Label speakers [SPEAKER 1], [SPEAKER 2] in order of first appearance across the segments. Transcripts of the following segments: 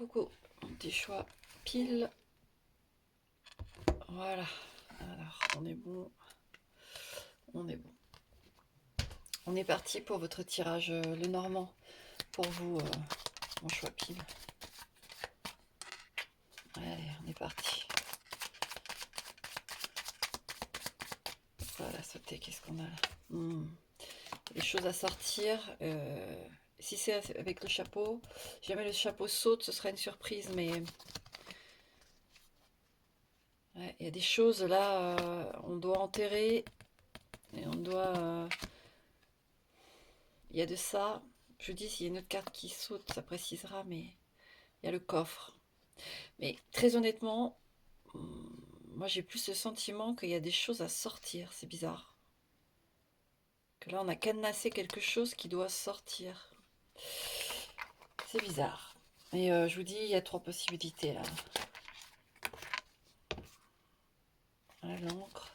[SPEAKER 1] Coucou, petit choix pile. Voilà. Alors, on est bon. On est bon. On est parti pour votre tirage le normand. Pour vous, mon choix pile. Allez, on est parti. Voilà, sauter, qu'est-ce qu'on a là? Des choses à sortir. Si c'est avec le chapeau, si jamais le chapeau saute, ce sera une surprise, mais ouais, il y a des choses là, on doit enterrer et on doit. Il y a de ça. Je dis, s'il y a une autre carte qui saute, ça précisera, mais il y a le coffre. Mais très honnêtement, moi j'ai plus le sentiment qu'il y a des choses à sortir. C'est bizarre. Que là, on a cadenassé quelque chose qui doit sortir. C'est bizarre. Et je vous dis, il y a 3 possibilités là. L'encre.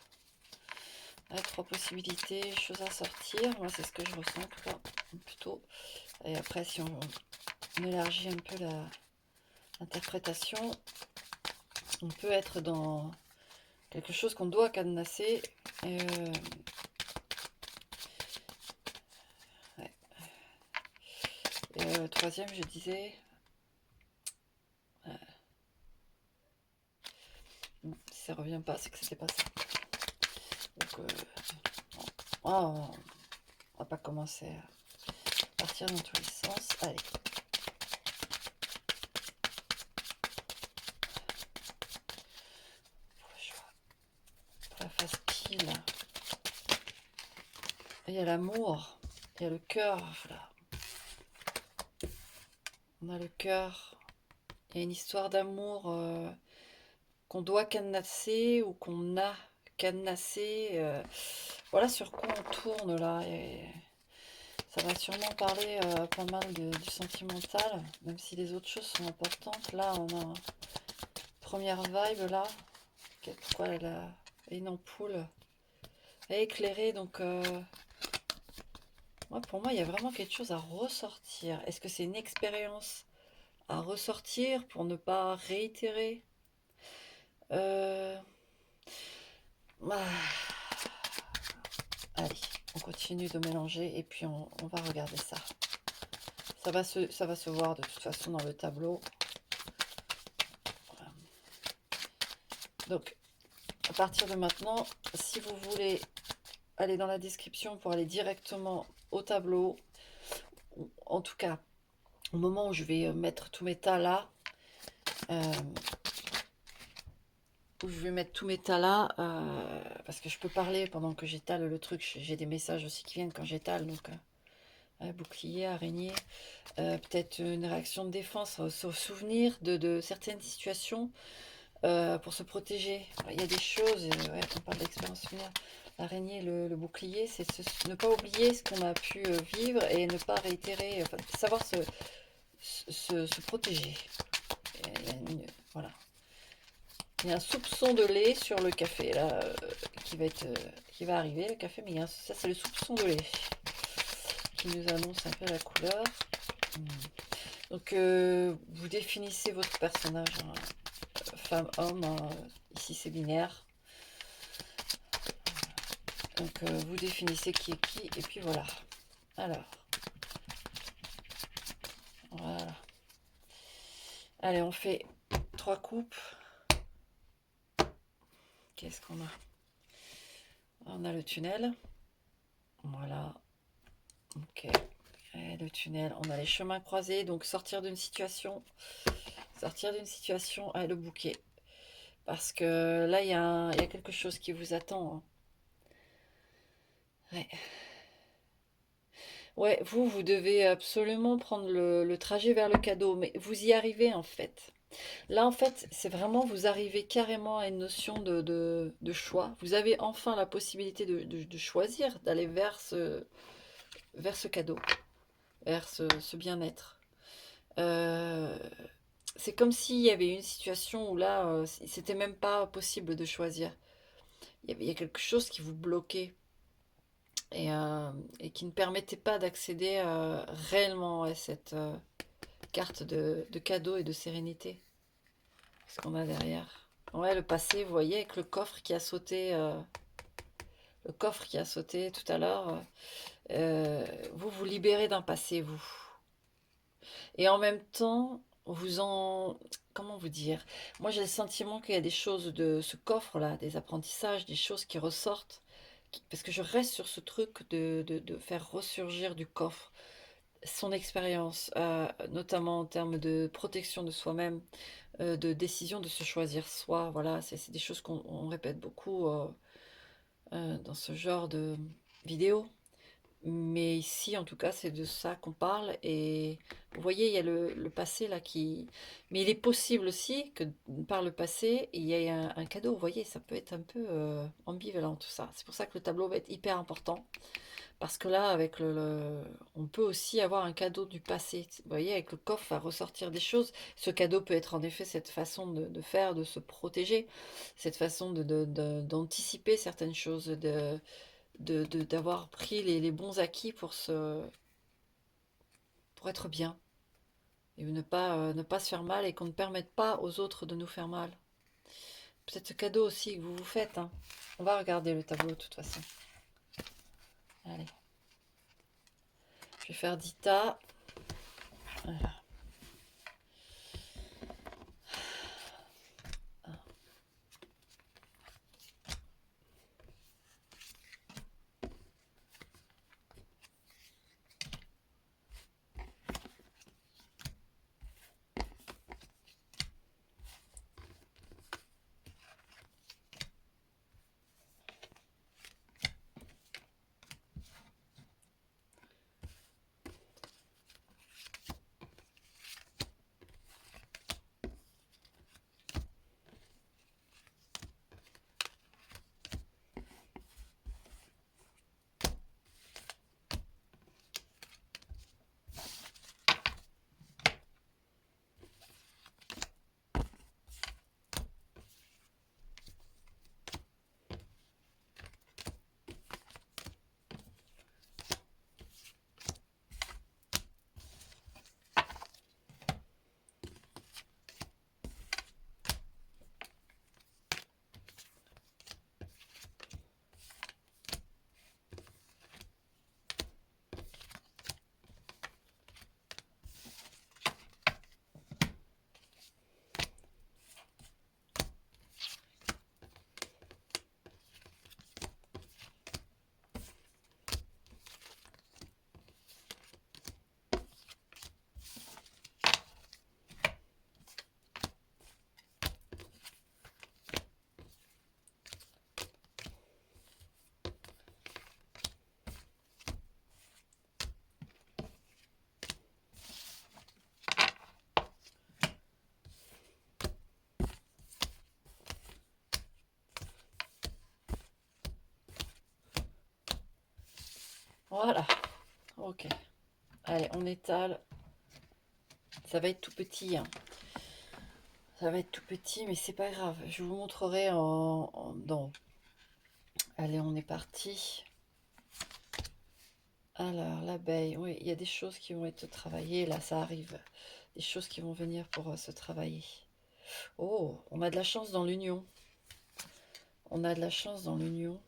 [SPEAKER 1] 3 possibilités, choses à sortir. Moi, c'est ce que je ressens, quoi, plutôt. Et après, si on élargit un peu l'interprétation, on peut être dans quelque chose qu'on doit cadenasser. Et ouais. Et troisième, je disais, si ça revient pas, c'est que c'était pas ça. Donc, on va pas commencer à partir dans tous les sens. Allez. Pour la phase pile, il y a l'amour, il y a le cœur. Voilà. On a le cœur. Il y a une histoire d'amour qu'on doit cadenasser ou qu'on a cadenassé. Voilà sur quoi on tourne là. Et ça va sûrement parler pas mal du sentimental, même si les autres choses sont importantes. Là, on a une première vibe là. Pourquoi elle a une ampoule éclairée, donc pour moi, il y a vraiment quelque chose à ressortir. Est-ce que c'est une expérience à ressortir pour ne pas réitérer? Ah, allez, on continue de mélanger et puis on va regarder ça. Ça va se voir de toute façon dans le tableau. Voilà. Donc, à partir de maintenant, si vous voulez aller dans la description pour aller directement au tableau, en tout cas, au moment où je vais mettre tous mes tas là, parce que je peux parler pendant que j'étale le truc. J'ai des messages aussi qui viennent quand j'étale, donc bouclier, araignée, peut-être une réaction de défense, se souvenir de certaines situations pour se protéger. Il y a des choses, on parle d'expérience souvenir. L'araignée, le bouclier, c'est ne pas oublier ce qu'on a pu vivre et ne pas réitérer, enfin, savoir se protéger. Voilà. Il y a un soupçon de lait sur le café là qui va arriver, le café, mais ça c'est le soupçon de lait qui nous annonce un peu la couleur. Donc vous définissez votre personnage, hein, femme, homme, hein, ici c'est binaire. Donc vous définissez qui est qui et puis voilà. Alors, voilà. Allez, on fait 3 coupes. Qu'est-ce qu'on a? On a le tunnel. Voilà. Ok. Et le tunnel, on a les chemins croisés, donc sortir d'une situation, le bouquet. Parce que là, il y a quelque chose qui vous attend. Hein. Ouais. Ouais, vous devez absolument prendre le trajet vers le cadeau, mais vous y arrivez en fait. Là, en fait, c'est vraiment, vous arrivez carrément à une notion de choix. Vous avez enfin la possibilité de choisir, d'aller vers ce cadeau, vers ce bien-être. Euh, c'est comme s'il y avait une situation où là, c'était même pas possible de choisir. Il y a quelque chose qui vous bloquait et qui ne permettait pas d'accéder réellement à cette carte de cadeau et de sérénité. Ce qu'on a derrière. Ouais, le passé, vous voyez, avec le coffre qui a sauté, tout à l'heure. Vous vous libérez d'un passé, vous. Et en même temps, vous en... Comment vous dire? Moi, j'ai le sentiment qu'il y a des choses de ce coffre-là, des apprentissages, des choses qui ressortent. Parce que je reste sur ce truc de faire ressurgir du coffre son expérience, notamment en termes de protection de soi-même, de décision de se choisir soi. Voilà, c'est des choses qu'on répète beaucoup dans ce genre de vidéos. Mais ici, en tout cas, c'est de ça qu'on parle. Et vous voyez, il y a le passé là qui... Mais il est possible aussi que par le passé, il y ait un cadeau. Vous voyez, ça peut être un peu ambivalent tout ça. C'est pour ça que le tableau va être hyper important. Parce que là, avec on peut aussi avoir un cadeau du passé. Vous voyez, avec le coffre, va ressortir des choses. Ce cadeau peut être en effet cette façon de faire, de se protéger, cette façon d'anticiper certaines choses, d'avoir pris les bons acquis pour être bien et ne pas se faire mal et qu'on ne permette pas aux autres de nous faire mal. Peut-être ce cadeau aussi que vous vous faites. Hein. On va regarder le tableau de toute façon. Allez. Je vais faire Dita. Voilà. Voilà. Ok. Allez, on étale. Ça va être tout petit. Hein. Ça va être tout petit, mais c'est pas grave. Je vous montrerai dans... Allez, on est parti. Alors, l'abeille. Oui, il y a des choses qui vont être travaillées. Là, ça arrive. Des choses qui vont venir pour se travailler. Oh, on a de la chance dans l'union. On a de la chance dans l'union.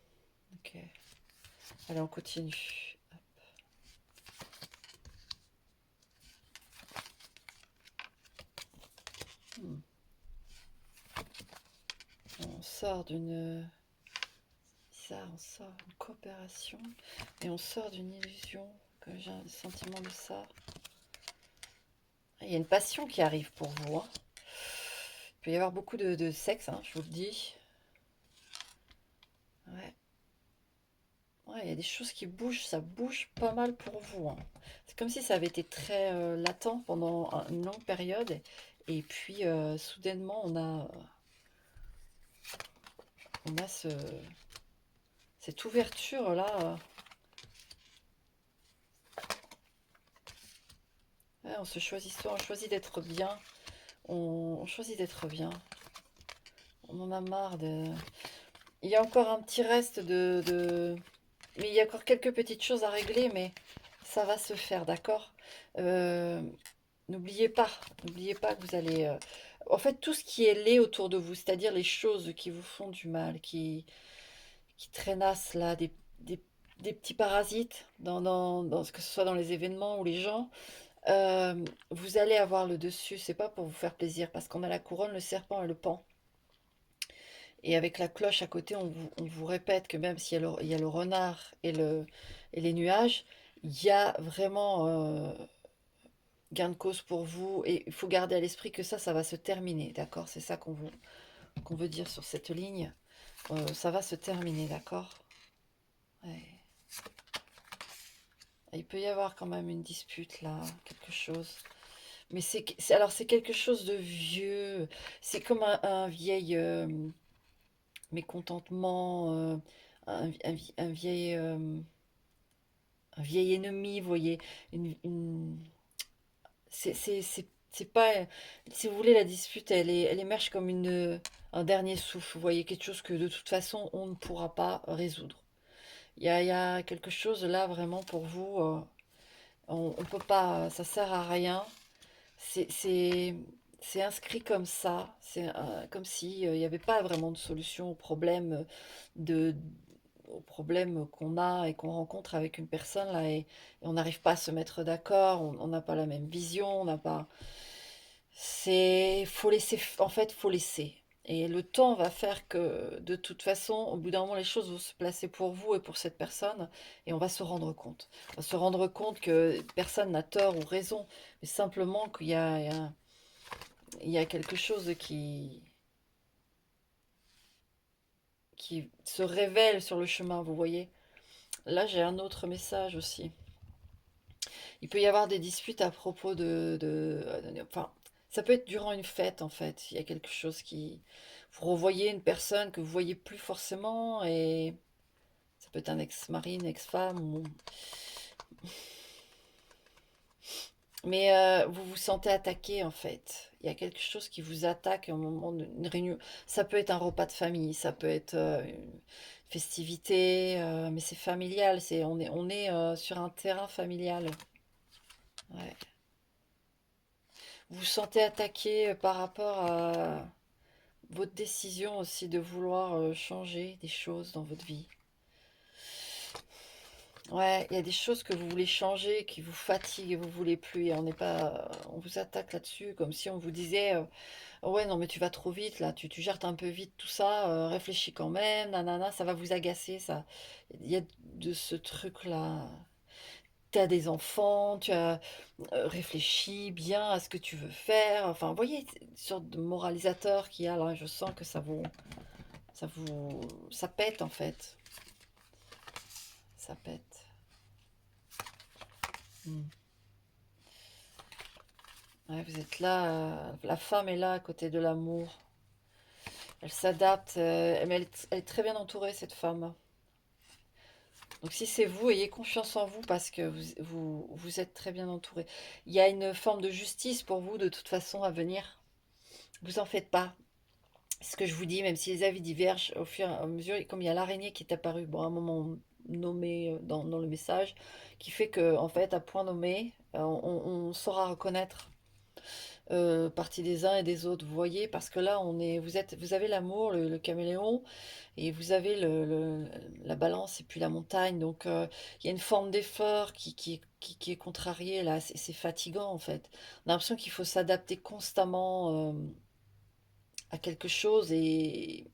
[SPEAKER 1] Ok. Allez, on continue. On sort d'une... Ça, on sort d'une coopération. Et on sort d'une illusion. Que j'ai un sentiment de ça. Il y a une passion qui arrive pour vous. Hein. Il peut y avoir beaucoup de sexe, hein, je vous le dis. Ouais. Ouais, il y a des choses qui bougent, ça bouge pas mal pour vous. Hein. C'est comme si ça avait été très latent pendant une longue période. Et puis, soudainement, on a cette ouverture-là. Ouais, on se choisit soi, on choisit d'être bien. On choisit d'être bien. On en a marre de... Il y a encore un petit reste Mais il y a encore quelques petites choses à régler, mais ça va se faire, d'accord. n'oubliez pas que vous allez... en fait, tout ce qui est laid autour de vous, c'est-à-dire les choses qui vous font du mal, qui traînassent là, des petits parasites, que ce soit dans les événements ou les gens, vous allez avoir le dessus. C'est pas pour vous faire plaisir, parce qu'on a la couronne, le serpent et le paon. Et avec la cloche à côté, on vous répète que même s'il y a il y a le renard et les nuages, il y a vraiment gain de cause pour vous. Et il faut garder à l'esprit que ça va se terminer, d'accord? C'est ça qu'on veut dire sur cette ligne. Ça va se terminer, d'accord? Ouais. Il peut y avoir quand même une dispute là, quelque chose. Mais alors c'est quelque chose de vieux. C'est comme un vieil mécontentement, un vieil ennemi, vous voyez. C'est pas, si vous voulez, la dispute, elle émerge comme un dernier souffle. Vous voyez, quelque chose que de toute façon on ne pourra pas résoudre. Il y a quelque chose là vraiment pour vous. On peut pas, ça sert à rien. C'est c'est- c'est inscrit comme ça. C'est comme si il n'y avait pas vraiment de solution de, au problème qu'on a et qu'on rencontre avec une personne là et on n'arrive pas à se mettre d'accord. On n'a pas la même vision. On n'a pas. Faut laisser. En fait, faut laisser. Et le temps va faire que, de toute façon, au bout d'un moment, les choses vont se placer pour vous et pour cette personne, et on va se rendre compte. On va se rendre compte que personne n'a tort ou raison, mais simplement il y a quelque chose qui se révèle sur le chemin, vous voyez. Là, j'ai un autre message aussi. Il peut y avoir des disputes à propos enfin, ça peut être durant une fête, en fait. Il y a quelque chose qui... Vous revoyez une personne que vous voyez plus forcément, et ça peut être un ex-mari, une ex-femme, mais vous vous sentez attaqué, en fait. Il y a quelque chose qui vous attaque au moment d'une réunion. Ça peut être un repas de famille, ça peut être une festivité, mais c'est familial. On est sur un terrain familial. Ouais. Vous vous sentez attaqué par rapport à votre décision aussi de vouloir changer des choses dans votre vie. Ouais, il y a des choses que vous voulez changer, qui vous fatiguent et vous voulez plus. Et on n'est pas, on vous attaque là-dessus, comme si on vous disait, ouais, non, mais tu vas trop vite là, tu gères un peu vite tout ça, réfléchis quand même, nanana, ça va vous agacer, ça. Il y a de ce truc-là. Tu as des enfants, tu as réfléchi bien à ce que tu veux faire. Enfin, vous voyez, c'est une sorte de moralisateur qu'il y a là. Je sens que ça pète en fait. Ça pète. Hmm. Ouais, vous êtes là, la femme est là à côté de l'amour. Elle s'adapte, mais elle est très bien entourée, cette femme. Donc si c'est vous, ayez confiance en vous parce que vous êtes très bien entouré. Il y a une forme de justice pour vous de toute façon à venir. Vous en faites pas. Ce que je vous dis, même si les avis divergent au fur et à mesure, et comme il y a l'araignée qui est apparue, bon, à un moment nommé dans le message, qui fait que, en fait, à point nommé, on saura reconnaître partie des uns et des autres. Vous voyez, parce que là, vous avez l'amour, le caméléon, et vous avez la balance et puis la montagne. Donc, il y a une forme d'effort qui est contrariée là. C'est fatigant en fait. On a l'impression qu'il faut s'adapter constamment à quelque chose et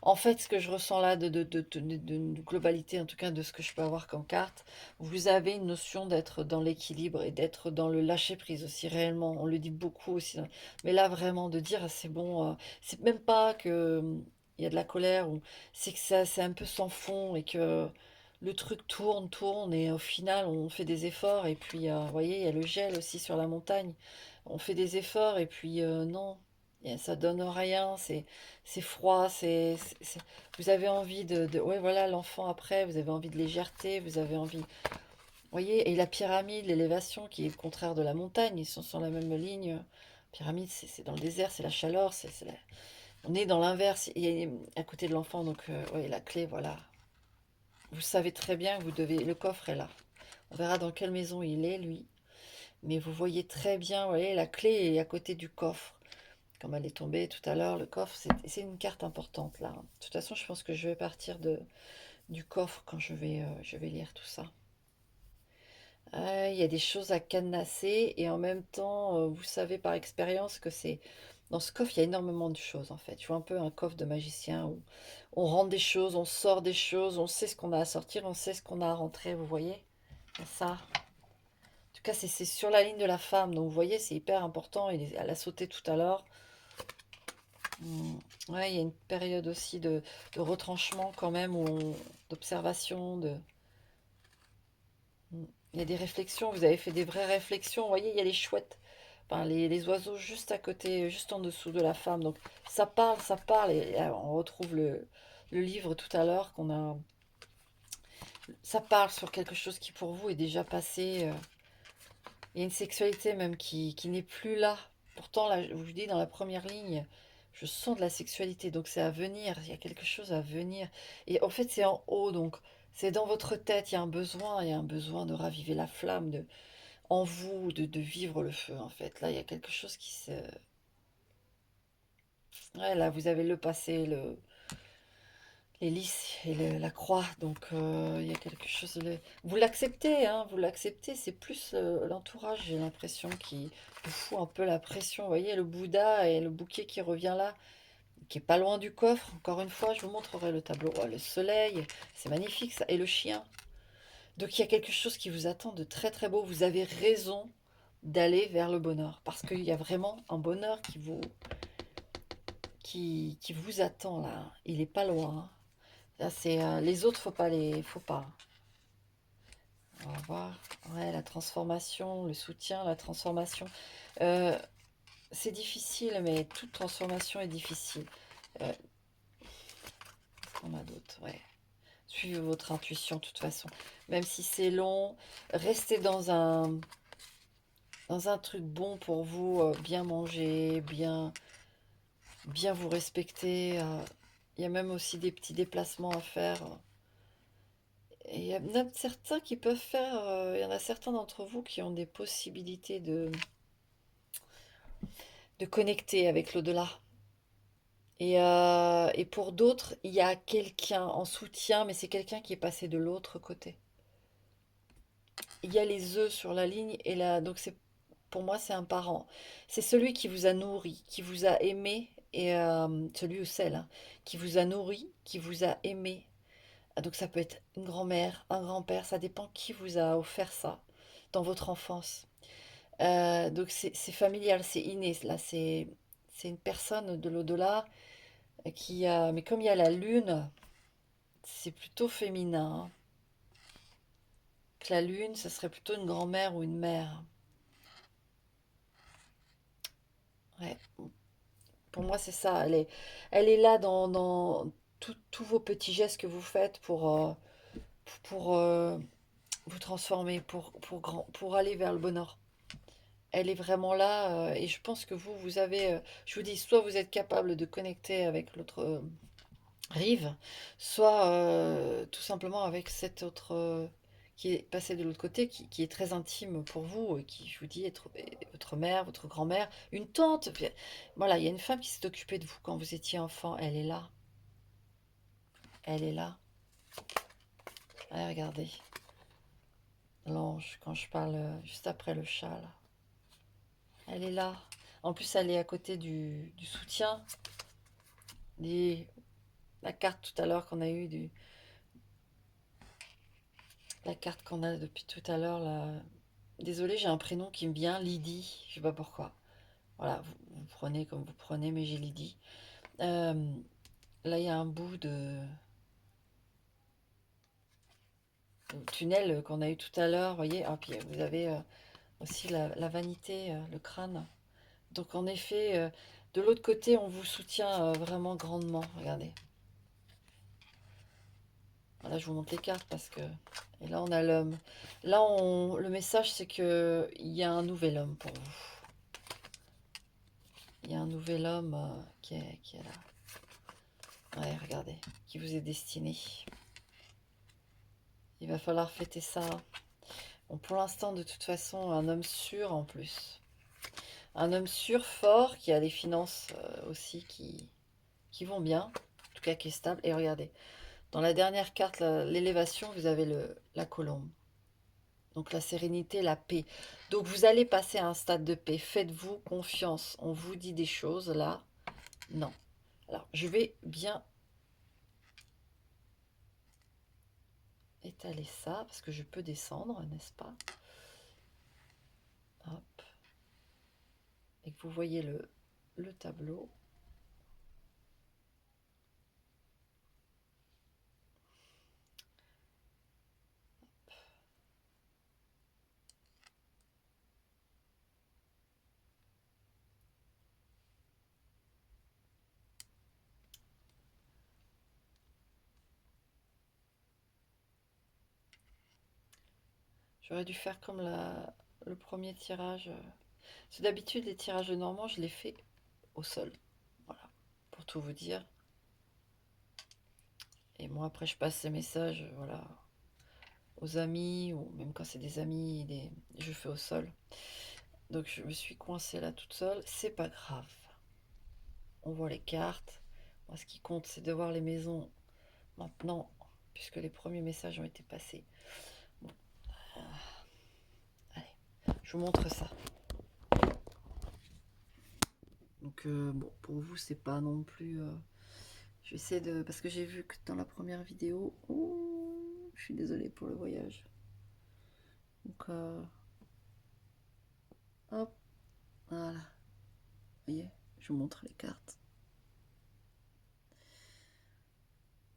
[SPEAKER 1] en fait, ce que je ressens là de globalité, en tout cas de ce que je peux avoir comme carte, vous avez une notion d'être dans l'équilibre et d'être dans le lâcher prise aussi réellement. On le dit beaucoup aussi, hein. Mais là vraiment de dire ah, c'est bon, c'est même pas que il y a de la colère ou c'est que ça c'est un peu sans fond et que le truc tourne et au final on fait des efforts et puis vous voyez il y a le gel aussi sur la montagne. On fait des efforts et puis non, ça donne rien, c'est froid, vous avez envie ouais, voilà, l'enfant après, vous avez envie de légèreté, vous avez envie. Vous voyez, et la pyramide, l'élévation qui est le contraire de la montagne, ils sont sur la même ligne. Pyramide, c'est dans le désert, c'est la chaleur, on est dans l'inverse, à côté de l'enfant, donc, ouais, la clé, voilà. Vous savez très bien que le coffre est là. On verra dans quelle maison il est, lui. Mais vous voyez très bien, vous voyez, la clé est à côté du coffre. Comme elle est tombée tout à l'heure, le coffre, c'est une carte importante, là. De toute façon, je pense que je vais partir du coffre quand je vais lire tout ça. Il y a des choses à cadenasser et en même temps, vous savez par expérience que c'est... Dans ce coffre, il y a énormément de choses en fait. Je vois un peu un coffre de magicien où on rentre des choses, on sort des choses, on sait ce qu'on a à sortir, on sait ce qu'on a à rentrer, vous voyez? Il y a ça. En tout cas, c'est sur la ligne de la femme, donc vous voyez, c'est hyper important. Elle a sauté tout à l'heure. Ouais, il y a une période aussi de retranchement quand même, d'observation, il y a des réflexions, vous avez fait des vraies réflexions. Vous voyez, il y a les chouettes, enfin, les oiseaux juste à côté, juste en dessous de la femme. Donc ça parle. Et on retrouve le livre tout à l'heure qu'on a. Ça parle sur quelque chose qui pour vous est déjà passé. Il y a une sexualité même qui n'est plus là. Pourtant, là, je vous dis, dans la première ligne, je sens de la sexualité. Donc c'est à venir. Il y a quelque chose à venir. Et en fait, c'est en haut. Donc c'est dans votre tête. Il y a un besoin. Il y a un besoin de raviver la flamme, en vous de vivre le feu en fait. Là, il y a quelque chose qui se... Ouais, là, vous avez le passé, l'hélice et la croix. Donc, il y a quelque chose... Vous l'acceptez, hein, vous l'acceptez. C'est plus l'entourage, j'ai l'impression, qui vous fout un peu la pression. Vous voyez, le Bouddha et le bouquet qui revient là, qui est pas loin du coffre. Encore une fois, je vous montrerai le tableau. Oh, le soleil, c'est magnifique ça. Et le chien. Donc il y a quelque chose qui vous attend de très très beau. Vous avez raison d'aller vers le bonheur. Parce qu'il y a vraiment un bonheur qui vous attend là. Il est pas loin. Là, c'est les autres, faut pas les. Faut pas. On va voir. Ouais, la transformation, le soutien, la transformation. Euh, c'est difficile, mais toute transformation est difficile. Qu'est-ce qu'on a d'autre? Ouais. Suivez votre intuition de toute façon. Même si c'est long, restez dans un truc bon pour vous, bien manger, bien vous respecter. Il y a même aussi des petits déplacements à faire. Et il y en a certains qui peuvent faire, il y en a certains d'entre vous qui ont des possibilités de connecter avec l'au-delà. Et pour d'autres, il y a quelqu'un en soutien, mais c'est quelqu'un qui est passé de l'autre côté. Il y a les œufs sur la ligne, et là, donc c'est pour moi, c'est un parent. C'est celui qui vous a nourri, qui vous a aimé, et celui ou celle hein, qui vous a nourri, qui vous a aimé. Ah, donc ça peut être une grand-mère, un grand-père, ça dépend qui vous a offert ça dans votre enfance. Donc c'est familial, c'est inné. Là, c'est une personne de l'au-delà qui a... Mais comme il y a la lune, c'est plutôt féminin, hein. Que la lune, ça serait plutôt une grand-mère ou une mère. Ouais. Pour moi, c'est ça. Elle est là dans tous vos petits gestes que vous faites pour vous transformer, pour aller vers le bonheur. Elle est vraiment là et je pense que vous avez, je vous dis, soit vous êtes capable de connecter avec l'autre rive, soit tout simplement avec cette autre qui est passée de l'autre côté, qui est très intime pour vous, et qui, je vous dis, est votre mère, votre grand-mère, une tante. Voilà, il y a une femme qui s'est occupée de vous quand vous étiez enfant. Elle est là. Elle est là. Allez, regardez. L'ange, quand je parle juste après le chat, là. Elle est là. En plus, elle est à côté du soutien. Les- la carte tout à l'heure qu'on a eue, la carte qu'on a depuis tout à l'heure, là. Désolée, j'ai un prénom qui me vient, Lydie. Je sais pas pourquoi. Voilà, vous prenez comme vous prenez, mais j'ai Lydie. Euh, là, il y a un bout de tunnel qu'on a eu tout à l'heure, vous voyez. Ah, puis vous avez aussi la vanité, le crâne. Donc en effet, de l'autre côté, on vous soutient vraiment grandement. Regardez. Voilà, je vous montre les cartes parce que... Et là, on a l'homme. Là, le message, c'est que il y a un nouvel homme pour vous. Il y a un nouvel homme qui est là. Ouais, regardez, qui vous est destiné. Il va falloir fêter ça. Bon, pour l'instant, de toute façon, un homme sûr en plus. Un homme sûr, fort, qui a les finances aussi qui vont bien. En tout cas, qui est stable. Et regardez, dans la dernière carte, l'élévation, vous avez la colombe. Donc la sérénité, la paix. Donc vous allez passer à un stade de paix. Faites-vous confiance. On vous dit des choses là. Non. Alors, je vais bien étaler ça, parce que je peux descendre, n'est-ce pas? Hop. Et que vous voyez le tableau. J'aurais dû faire comme le premier tirage. C'est d'habitude, les tirages de Normand, je les fais au sol. Voilà, pour tout vous dire. Et moi, après, je passe ces messages, voilà, aux amis, ou même quand c'est des amis, je fais au sol. Donc, je me suis coincée là toute seule. C'est pas grave. On voit les cartes. Moi, ce qui compte, c'est de voir les maisons maintenant, puisque les premiers messages ont été passés. Bon. Allez, je vous montre ça. Donc, bon, pour vous, c'est pas non plus... j'essaie de... Parce que j'ai vu que dans la première vidéo... Oh, je suis désolée pour le voyage. Donc, hop, voilà. Vous voyez, je vous montre les cartes.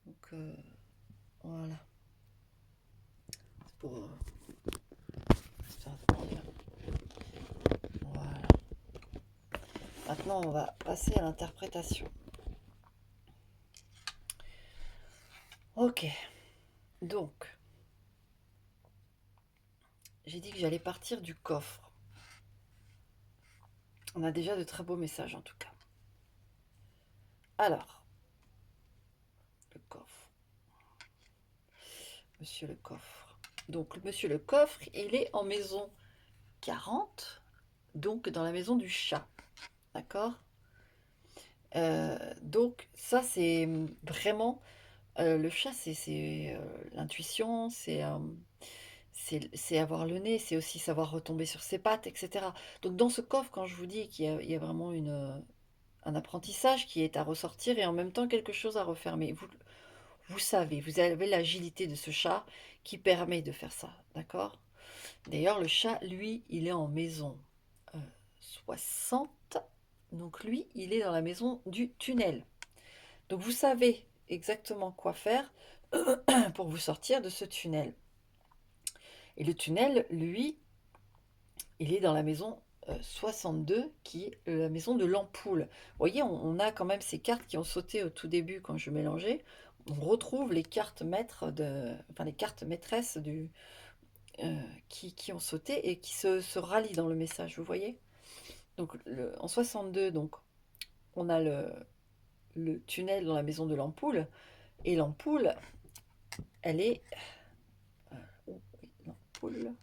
[SPEAKER 1] Donc, voilà. C'est pour... voilà. Maintenant, on va passer à l'interprétation. Ok. Donc, j'ai dit que j'allais partir du coffre. On a déjà de très beaux messages en tout cas. Alors, le coffre. Monsieur le coffre. Donc, monsieur le coffre, il est en maison 40, donc dans la maison du chat. D'accord? Donc, ça, c'est vraiment... le chat, c'est l'intuition, c'est avoir le nez, c'est aussi savoir retomber sur ses pattes, etc. Donc, dans ce coffre, quand je vous dis qu'il y a vraiment un apprentissage qui est à ressortir et en même temps quelque chose à refermer. Vous savez, vous avez l'agilité de ce chat qui permet de faire ça, d'accord? D'ailleurs, le chat, lui, il est en maison 60. Donc lui, il est dans la maison du tunnel. Donc vous savez exactement quoi faire pour vous sortir de ce tunnel. Et le tunnel, lui, il est dans la maison 62, qui est la maison de l'ampoule. Vous voyez, on a quand même ces cartes qui ont sauté au tout début quand je mélangeais. On retrouve les cartes maîtres, enfin les cartes maîtresses qui ont sauté et qui se rallient dans le message, vous voyez. Donc en 62, donc, on a le tunnel dans la maison de l'ampoule. Et l'ampoule, elle est... oh, oui, l'ampoule.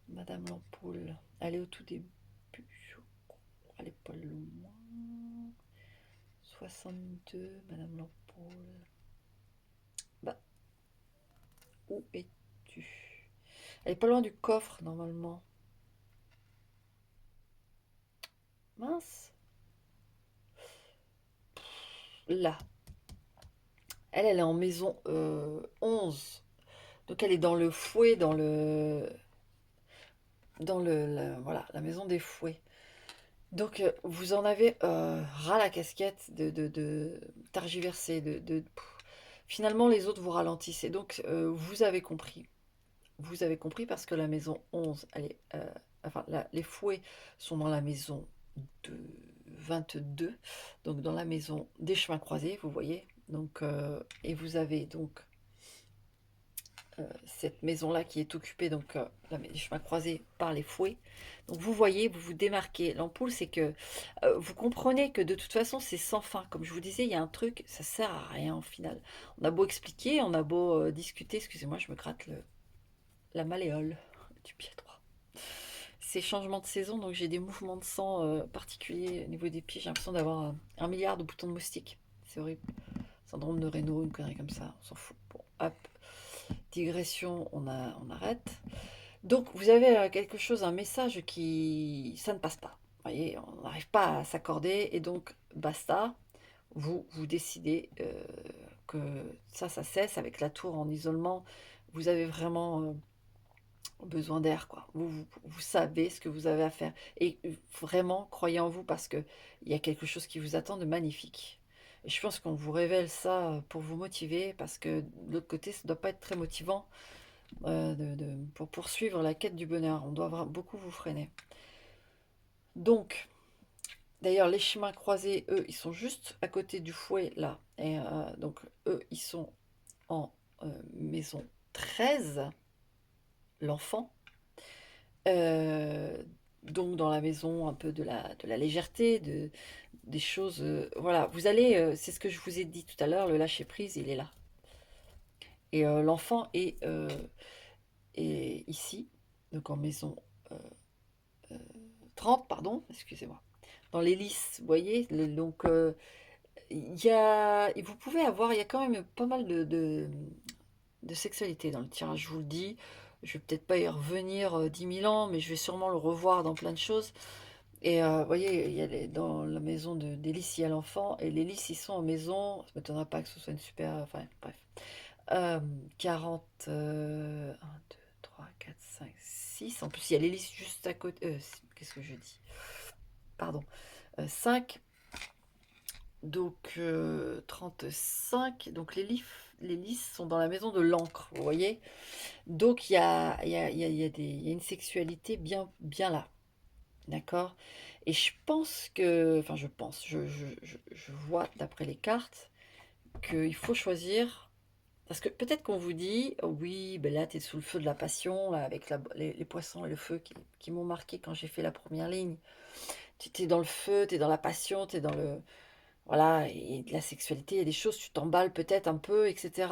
[SPEAKER 1] Madame l'ampoule, elle est au tout début. Elle n'est pas loin. 62, Madame l'ampoule. Bah, où es-tu? Elle est pas loin du coffre, normalement. Mince. Là. Elle est en maison 11. Donc elle est dans le fouet, voilà, la maison des fouets. Donc vous en avez ras la casquette de tergiverser, finalement les autres vous ralentissent. Et donc vous avez compris. Vous avez compris parce que la maison 11, elle est, enfin les fouets sont dans la maison de 22, donc dans la maison des chemins croisés, vous voyez. Donc, et vous avez donc cette maison-là qui est occupée, donc les chemins croisés par les fouets. Donc vous voyez, vous vous démarquez. L'ampoule, c'est que vous comprenez que de toute façon, c'est sans fin. Comme je vous disais, il y a un truc, ça sert à rien au final. On a beau expliquer, on a beau discuter, excusez-moi, je me gratte la malléole du pied droit. C'est changement de saison, donc j'ai des mouvements de sang particuliers au niveau des pieds. J'ai l'impression d'avoir 1 milliard de boutons de moustique. C'est horrible. Syndrome de Raynaud, une connerie comme ça, on s'en fout. Bon, hop, digression, on arrête. Donc vous avez quelque chose, un message qui... ça ne passe pas. Vous voyez, on n'arrive pas à s'accorder et donc basta. Vous décidez que ça cesse avec la tour en isolement. Vous avez vraiment besoin d'air, quoi. Vous savez ce que vous avez à faire. Et vraiment, croyez en vous parce qu'il y a quelque chose qui vous attend de magnifique. Et je pense qu'on vous révèle ça pour vous motiver parce que de l'autre côté, ça ne doit pas être très motivant pour poursuivre la quête du bonheur. On doit beaucoup vous freiner. Donc, d'ailleurs, les chemins croisés, eux, ils sont juste à côté du fouet, là. Et donc, eux, ils sont en maison 13, l'enfant. Donc, dans la maison un peu de la légèreté, des choses... voilà, vous allez... c'est ce que je vous ai dit tout à l'heure, le lâcher-prise, il est là. Et l'enfant est ici, donc en maison 30, pardon, excusez-moi. Dans les lys, vous voyez, donc... vous pouvez avoir, il y a quand même pas mal de sexualité dans le tirage, je vous le dis. Je vais peut-être pas y revenir 10 000 ans, mais je vais sûrement le revoir dans plein de choses. Et vous voyez, il y a dans la maison des lys, il y a l'enfant, et les lys, ils sont en maison, ça ne m'étonnera pas que ce soit une super... Enfin, bref. 40... 1, 2, 3, 4, 5, 6. En plus, il y a les lys juste à côté... qu'est-ce que je dis? Pardon. 5... Donc 35, donc les lys sont dans la maison de l'encre, vous voyez. Donc il y a, il y a une sexualité bien, bien là, d'accord. Et je pense que, enfin je pense, je vois d'après les cartes qu'il faut choisir, parce que peut-être qu'on vous dit, oh oui, ben là tu es sous le feu de la passion, là, avec les poissons et le feu qui m'ont marqué quand j'ai fait la première ligne. Tu es dans le feu, tu es dans la passion, tu es dans le... Voilà, et de la sexualité, il y a des choses, tu t'emballes peut-être un peu, etc.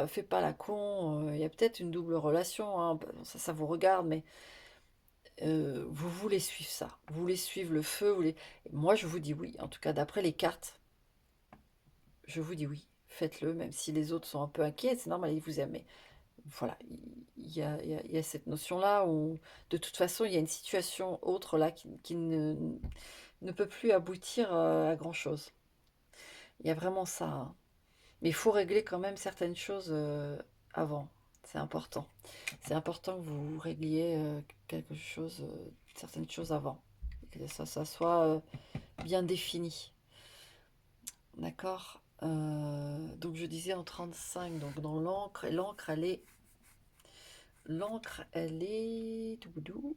[SPEAKER 1] Fais pas la con, il y a peut-être une double relation, hein, ça vous regarde, mais vous voulez suivre ça, vous voulez suivre le feu, moi je vous dis oui, en tout cas d'après les cartes, je vous dis oui, faites-le, même si les autres sont un peu inquiets, c'est normal, ils vous aiment, mais voilà, il y a cette notion-là où de toute façon il y a une situation autre là qui ne peut plus aboutir à grand-chose. Il y a vraiment ça, hein. Mais il faut régler quand même certaines choses avant. C'est important. C'est important que vous régliez quelque chose, certaines choses avant. Que ça soit bien défini. D'accord. Donc je disais en 35, donc dans l'encre. Et l'encre, elle est... L'encre, elle est... Touboudou.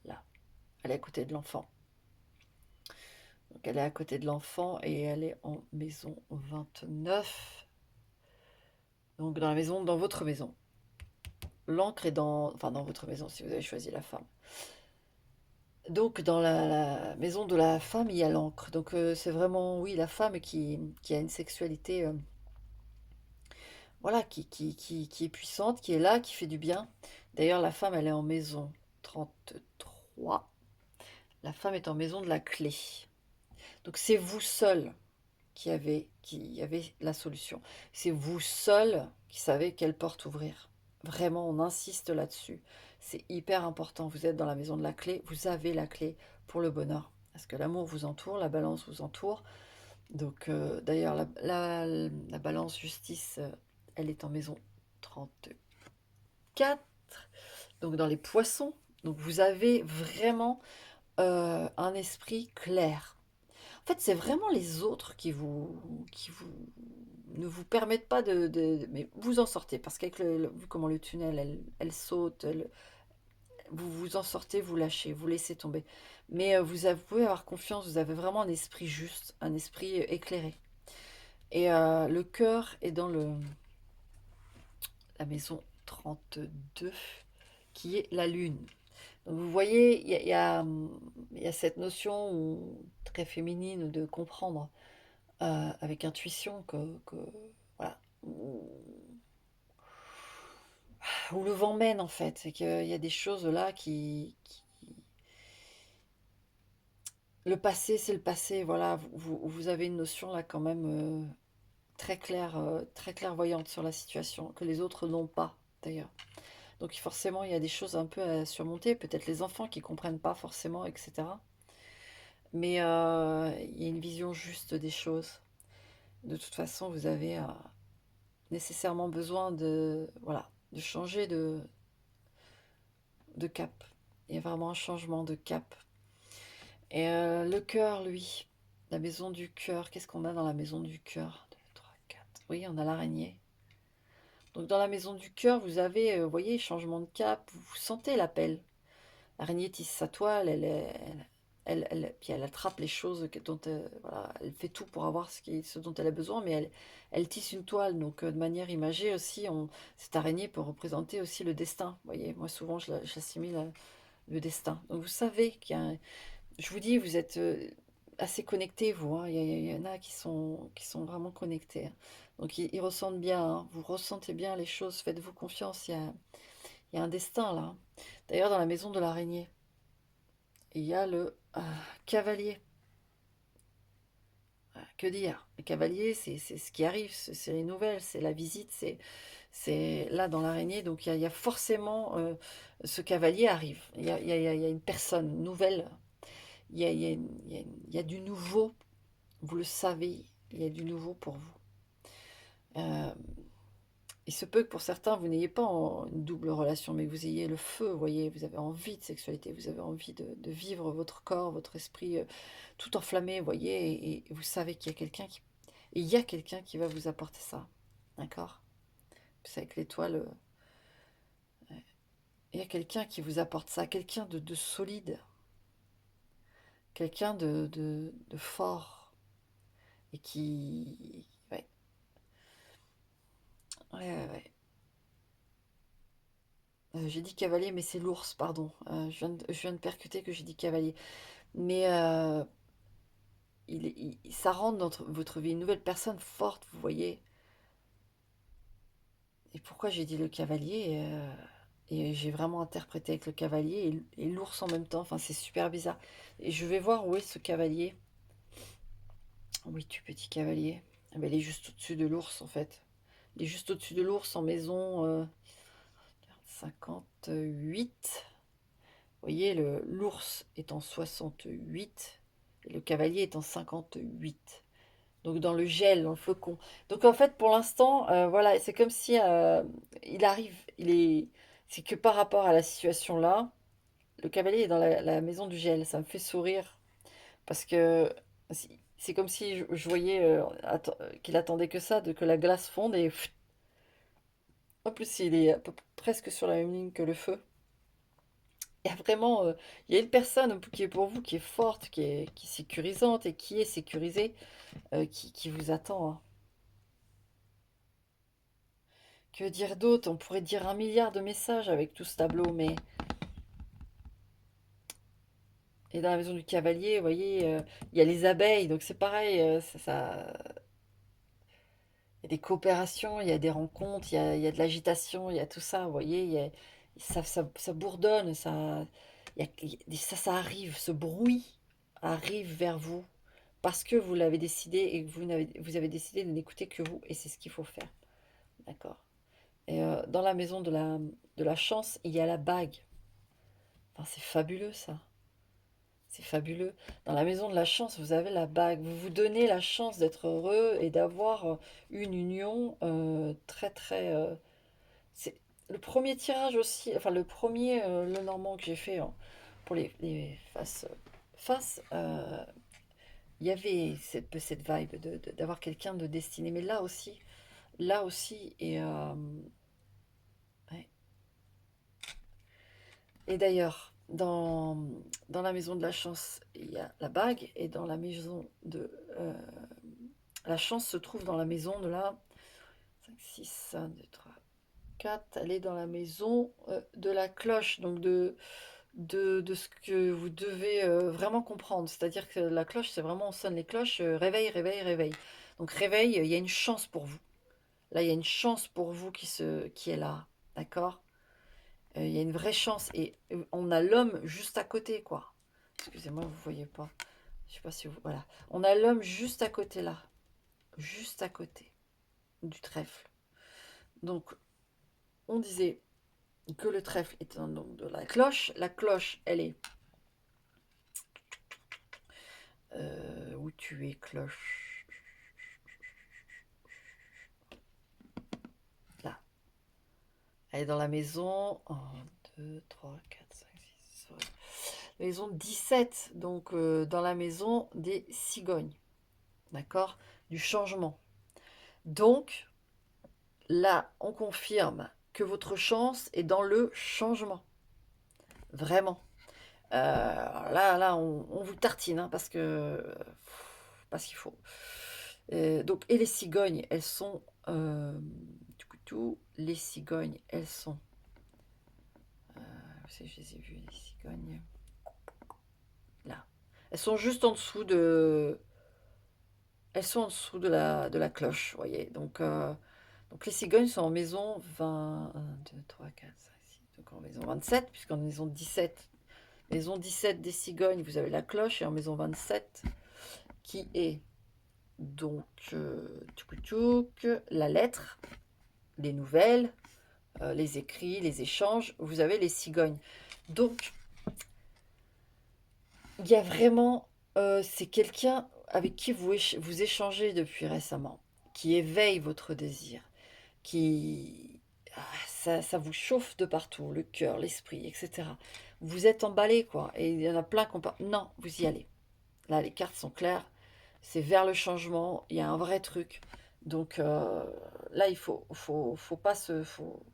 [SPEAKER 1] Là. Elle est à côté de l'enfant. Donc elle est à côté de l'enfant et elle est en maison 29. Donc dans la maison, dans votre maison. L'encre est dans... Enfin, dans votre maison, si vous avez choisi la femme. Donc dans la maison de la femme, il y a l'encre. Donc c'est vraiment, oui, la femme qui a une sexualité... voilà, qui est puissante, qui est là, qui fait du bien. D'ailleurs, la femme, elle est en maison 33. La femme est en maison de la clé. Donc c'est vous seul qui avez la solution. C'est vous seul qui savez quelle porte ouvrir. Vraiment, on insiste là-dessus. C'est hyper important. Vous êtes dans la maison de la clé, vous avez la clé pour le bonheur. Parce que l'amour vous entoure, la balance vous entoure. Donc, d'ailleurs, la balance justice, elle est en maison 34. Donc, dans les poissons. Donc, vous avez vraiment un esprit clair. En fait, c'est vraiment les autres qui vous ne vous permettent pas mais vous en sortez, parce qu'avec vu comment le tunnel, elle saute, vous vous en sortez, vous lâchez, vous laissez tomber. Mais vous pouvez avoir confiance, vous avez vraiment un esprit juste, un esprit éclairé. Et le cœur est dans la maison 32, qui est la lune. Donc vous voyez, il y a cette notion très féminine de comprendre avec intuition que où, où le vent mène en fait. C'est qu'il y a des choses là le passé, c'est le passé. Voilà, vous avez une notion là quand même très claire, très clairvoyante sur la situation, que les autres n'ont pas d'ailleurs. Donc forcément, il y a des choses un peu à surmonter, peut-être les enfants qui comprennent pas forcément, etc. Mais il y a une vision juste des choses. De toute façon, vous avez nécessairement besoin de, voilà, de changer de cap. Il y a vraiment un changement de cap. Et le cœur, lui, la maison du cœur, qu'est-ce qu'on a dans la maison du cœur? 2, 3, 4. Oui, on a l'araignée. Donc dans la maison du cœur, vous avez, vous voyez, changement de cap, vous sentez l'appel. L'araignée tisse sa toile, puis elle attrape les choses dont voilà, elle fait tout pour avoir ce dont elle a besoin, mais elle tisse une toile. Donc de manière imagée aussi, cette araignée peut représenter aussi le destin. Vous voyez, moi souvent j'assimile le destin. Donc vous savez je vous dis, vous êtes assez connectés, vous, hein. Il y en a qui sont vraiment connectés, hein. Donc ils ressentent bien, hein. Vous ressentez bien les choses, faites-vous confiance, il y a un destin là, hein. D'ailleurs, dans la maison de l'araignée, il y a le cavalier. Que dire? Le cavalier, c'est ce qui arrive, c'est les nouvelles, c'est la visite, c'est là dans l'araignée. Donc il y a forcément ce cavalier arrive. Il y a une personne nouvelle. Il y a du nouveau. Vous le savez, il y a du nouveau pour vous. Euh, il se peut que pour certains, vous n'ayez pas une double relation, mais vous ayez le feu, vous voyez, vous avez envie de sexualité, vous avez envie de vivre votre corps, votre esprit tout enflammé, vous voyez, et vous savez qu'il y a quelqu'un il y a quelqu'un qui va vous apporter ça, d'accord? C'est avec l'étoile, il y a quelqu'un qui vous apporte ça, quelqu'un de solide, quelqu'un de fort, et qui... Ouais, ouais, ouais, ouais. J'ai dit cavalier, mais c'est l'ours, pardon. Je viens de percuter que j'ai dit cavalier. Mais ça rend dans votre vie une nouvelle personne forte, vous voyez. Et pourquoi j'ai dit le cavalier et j'ai vraiment interprété avec le cavalier et l'ours en même temps. Enfin, c'est super bizarre. Et je vais voir où est ce cavalier. Oui, tu petit cavalier. Ah ben, il est juste au-dessus de l'ours, en fait. Il est juste au-dessus de l'ours en maison 58. Vous voyez, l'ours est en 68 et le cavalier est en 58. Donc dans le gel, dans le flocon. Donc en fait, pour l'instant, voilà, c'est comme si il arrive, c'est que par rapport à la situation là, le cavalier est dans la maison du gel. Ça me fait sourire parce que c'est comme si je voyais qu'il attendait que ça, que la glace fonde et en plus il est presque sur la même ligne que le feu. Il y a vraiment, il y a une personne qui est pour vous, qui est forte, qui est sécurisante et qui est sécurisée, qui vous attend, hein. Que dire d'autre? On pourrait dire un milliard de messages avec tout ce tableau, mais... Et dans la maison du cavalier, vous voyez, il y a les abeilles, donc c'est pareil, il y a des coopérations, il y a des rencontres, il y a de l'agitation, il y a tout ça, vous voyez, ça bourdonne, ça arrive, ce bruit arrive vers vous parce que vous l'avez décidé et que vous avez décidé de n'écouter que vous, et c'est ce qu'il faut faire, d'accord? Et dans la maison de la chance, il y a la bague. Enfin, c'est fabuleux ça. C'est fabuleux. Dans la maison de la chance, vous avez la bague. Vous vous donnez la chance d'être heureux et d'avoir une union très très... c'est le premier tirage aussi, enfin le premier Lenormand que j'ai fait pour les face, il y avait cette vibe d'avoir quelqu'un de destiné. Mais là aussi, ouais. Et d'ailleurs, dans la maison de la chance, il y a la bague, et dans la maison de la chance se trouve dans la maison de la 5, 6, 1, 2, 3, 4. Elle est dans la maison de la cloche, donc de ce que vous devez vraiment comprendre. C'est-à-dire que la cloche, c'est vraiment, on sonne les cloches, réveil, réveil, réveil. Donc réveil, il y a une chance pour vous. Là, il y a une chance pour vous qui est là, d'accord? Il y a une vraie chance. Et on a l'homme juste à côté, quoi. Excusez-moi, vous voyez pas. Je sais pas si vous... Voilà. On a l'homme juste à côté, là. Juste à côté du trèfle. Donc, on disait que le trèfle est un nom de la cloche. La cloche, elle est... où tu es, cloche? Là. Elle est dans la maison. 1, 2, 3, 4, 5, 6. Maison 17. Donc, dans la maison des cigognes. D'accord? Du changement. Donc, là, on confirme que votre chance est dans le changement. Vraiment. Là, on vous tartine, hein, parce qu'il faut. Donc, et les cigognes, elles sont... les cigognes, elles sont... je les ai vues, les cigognes. Là. Elles sont juste en dessous de... Elles sont en dessous de la cloche, vous voyez. Donc les cigognes sont en maison 20... 1, 2, 3, 4, 5, 6... Donc en maison 27, puisqu'en maison 17... Maison 17 des cigognes, vous avez la cloche, et en maison 27, qui est donc la lettre, les nouvelles, les écrits, les échanges, vous avez les cigognes. Donc, il y a vraiment, c'est quelqu'un avec qui vous échangez depuis récemment, qui éveille votre désir, qui... ça vous chauffe de partout, le cœur, l'esprit, etc. Vous êtes emballé, quoi. Et il y en a plein qui ont pas... Non, vous y allez. Là, les cartes sont claires. C'est vers le changement. Il y a un vrai truc. Donc là, il faut pas se...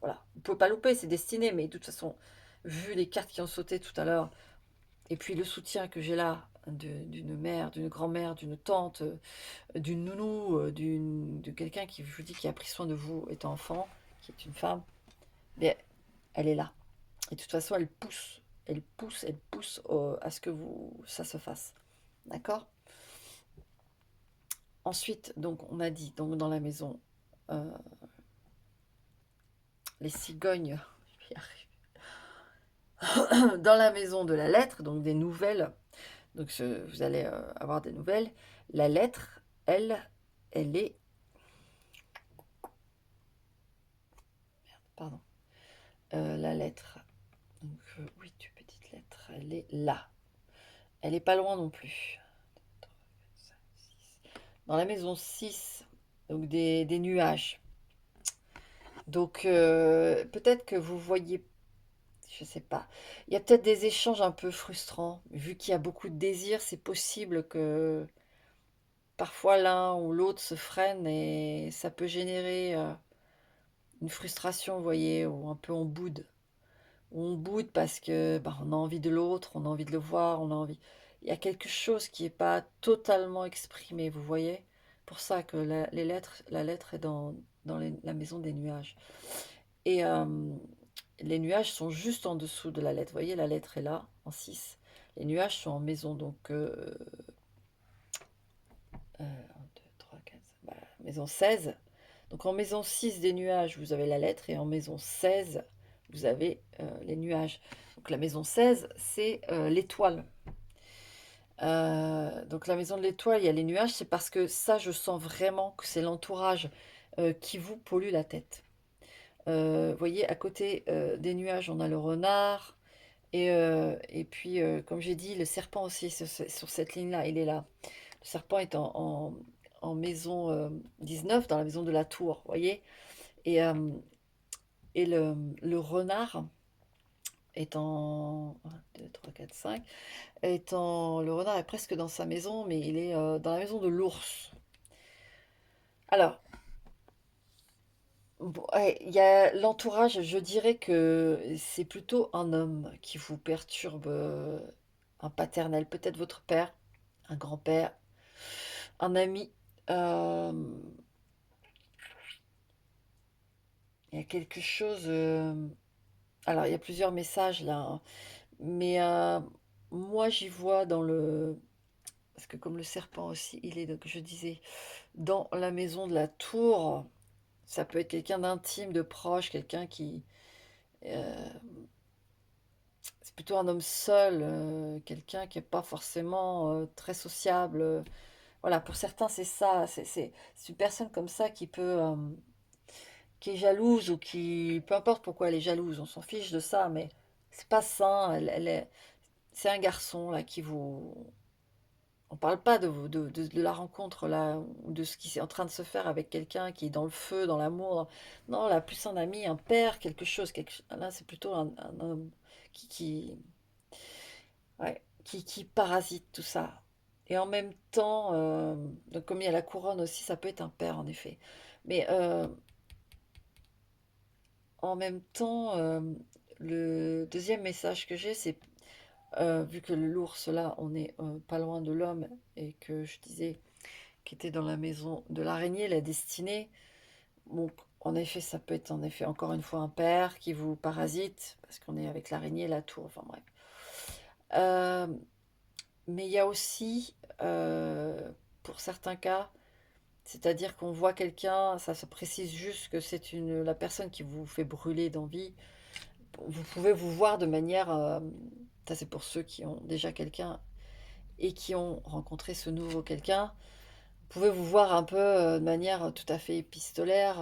[SPEAKER 1] voilà. Vous ne pouvez pas louper, c'est destiné. Mais de toute façon, vu les cartes qui ont sauté tout à l'heure, et puis le soutien que j'ai là d'une mère, d'une grand-mère, d'une tante, d'une nounou, de quelqu'un qui, je vous dis, qui a pris soin de vous étant enfant, qui est une femme, mais elle est là. Et de toute façon, elle pousse à ce que ça se fasse. D'accord? Ensuite, donc, on a dit, donc, dans la maison, euh, les cigognes, dans la maison de la lettre, donc des nouvelles, donc vous allez avoir des nouvelles. La lettre, elle est, pardon, la lettre, donc, oui, tu petite lettre, elle est là. Elle est pas loin non plus. Dans la maison 6, donc des nuages. Donc, peut-être que vous voyez, je sais pas, il y a peut-être des échanges un peu frustrants. Vu qu'il y a beaucoup de désirs, c'est possible que parfois l'un ou l'autre se freine et ça peut générer une frustration, vous voyez, ou un peu on boude. Ou on boude parce que bah, on a envie de l'autre, on a envie de le voir, on a envie. Il y a quelque chose qui n'est pas totalement exprimé, vous voyez. Pour ça que la lettre est dans la maison des nuages. Et les nuages sont juste en dessous de la lettre. Vous voyez, la lettre est là, en 6. Les nuages sont en maison, donc 1, 2, 3, 4, maison 16. Donc en maison 6 des nuages, vous avez la lettre, et en maison 16, vous avez les nuages. Donc la maison 16, c'est l'étoile. Donc la maison de l'étoile, il y a les nuages, c'est parce que ça, je sens vraiment que c'est l'entourage qui vous pollue la tête. Vous voyez, à côté des nuages, on a le renard. Et puis, comme j'ai dit, le serpent aussi, sur cette ligne-là, il est là. Le serpent est en maison 19, dans la maison de la tour, vous voyez. Et, le renard est en... 1, 2, 3, 4, 5. Le renard est presque dans sa maison, mais il est dans la maison de l'ours. Alors, bon, ouais, il y a l'entourage, je dirais que c'est plutôt un homme qui vous perturbe, un paternel, peut-être votre père, un grand-père, un ami. euh, il y a quelque chose. Alors, il y a plusieurs messages là, hein, mais moi j'y vois dans le. Parce que comme le serpent aussi, il est, donc je disais, dans la maison de la tour. ça peut être quelqu'un d'intime, de proche, quelqu'un qui... euh, c'est plutôt un homme seul, quelqu'un qui n'est pas forcément très sociable. Voilà, pour certains, c'est ça. C'est une personne comme ça qui est jalouse ou qui... Peu importe pourquoi elle est jalouse, on s'en fiche de ça, mais c'est pas sain. C'est un garçon, là, qui vous... On parle pas de la rencontre, là, ou de ce qui est en train de se faire avec quelqu'un qui est dans le feu, dans l'amour. Non, là, plus un ami, un père, quelque chose. Là, c'est plutôt un homme qui, ouais, qui parasite tout ça. Et en même temps, donc comme il y a la couronne aussi, ça peut être un père, en effet. Mais en même temps, le deuxième message que j'ai, c'est, vu que l'ours, là, on est pas loin de l'homme, et que je disais qui était dans la maison de l'araignée, la destinée. Donc, en effet, ça peut être en effet encore une fois un père qui vous parasite, parce qu'on est avec l'araignée, la tour, enfin bref. Euh, mais il y a aussi, pour certains cas, c'est-à-dire qu'on voit quelqu'un, ça se précise juste que c'est la personne qui vous fait brûler d'envie. Vous pouvez vous voir de manière, ça c'est pour ceux qui ont déjà quelqu'un et qui ont rencontré ce nouveau quelqu'un, vous pouvez vous voir un peu de manière tout à fait épistolaire.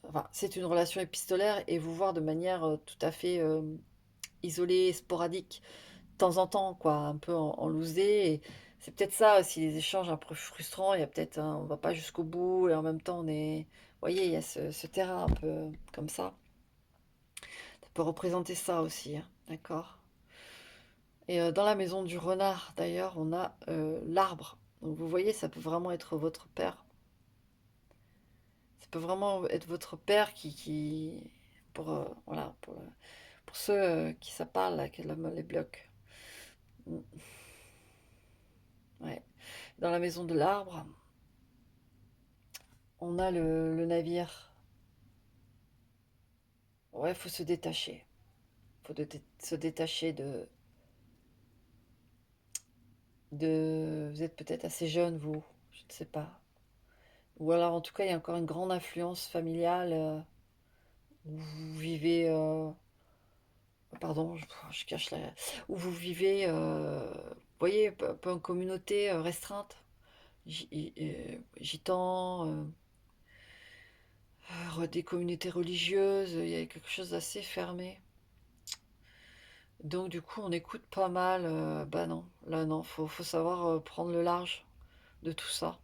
[SPEAKER 1] Enfin, c'est une relation épistolaire et vous voir de manière tout à fait isolée, sporadique, de temps en temps, quoi, un peu en loosé. Et c'est peut-être ça aussi, les échanges un peu frustrants. Il y a peut-être, on va pas jusqu'au bout et en même temps, on est. Vous voyez, il y a ce terrain un peu comme ça. Ça peut représenter ça aussi, hein, d'accord? Et dans la maison du renard, d'ailleurs, on a l'arbre. Donc vous voyez, ça peut vraiment être votre père. Ça peut vraiment être votre père pour, voilà, pour ceux qui ça parle, là, qui les blocs. Mm. Ouais. Dans la maison de l'arbre, on a le navire. Ouais, faut se détacher. Se détacher Vous êtes peut-être assez jeune, vous. Je ne sais pas. Ou alors, en tout cas, il y a encore une grande influence familiale où vous vivez... pardon, je cache la... Où vous vivez, vous voyez, un peu en communauté restreinte. Gitans, des communautés religieuses, il y a quelque chose d'assez fermé. Donc du coup, on écoute pas mal. Bah non, là non, faut savoir prendre le large de tout ça.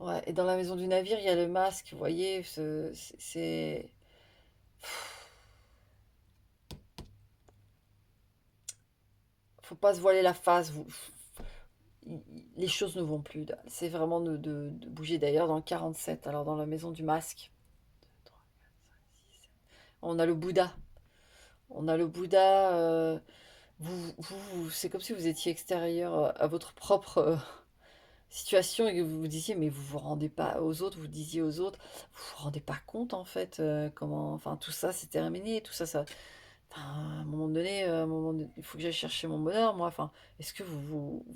[SPEAKER 1] Ouais, et dans la maison du navire, il y a le masque, vous voyez, faut pas se voiler la face. Les choses ne vont plus. C'est vraiment de bouger. D'ailleurs, dans le 47, alors dans la maison du masque, on a le Bouddha. On a le Bouddha. C'est comme si vous étiez extérieur à votre propre situation et que vous vous disiez, mais vous vous rendez pas aux autres, vous disiez aux autres, vous vous rendez pas compte en fait comment, enfin tout ça c'est terminé, tout ça, enfin, à un moment donné, il faut que j'aille chercher mon bonheur, moi. Enfin, est-ce que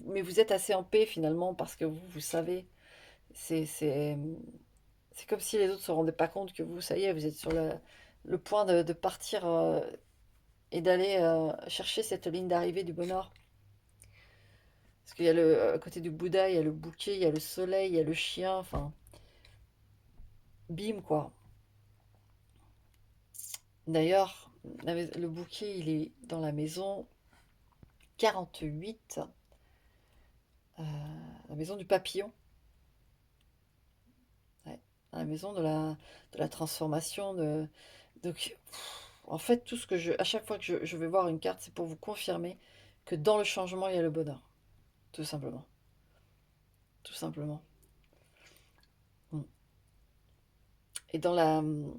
[SPEAKER 1] mais vous êtes assez en paix finalement parce que vous savez, c'est, c'est, c'est comme si les autres se rendaient pas compte que vous, ça y est, vous êtes sur le point de partir et d'aller chercher cette ligne d'arrivée du bonheur. Parce qu'il y a à côté du Bouddha, il y a le bouquet, il y a le soleil, il y a le chien, enfin, bim quoi. D'ailleurs, le bouquet, il est dans la maison 48, euh, la maison du papillon. Ouais, la maison de la transformation. Donc, en fait, à chaque fois que je vais voir une carte, c'est pour vous confirmer que dans le changement, il y a le bonheur. Tout simplement. Tout simplement. Mm. Et dans le,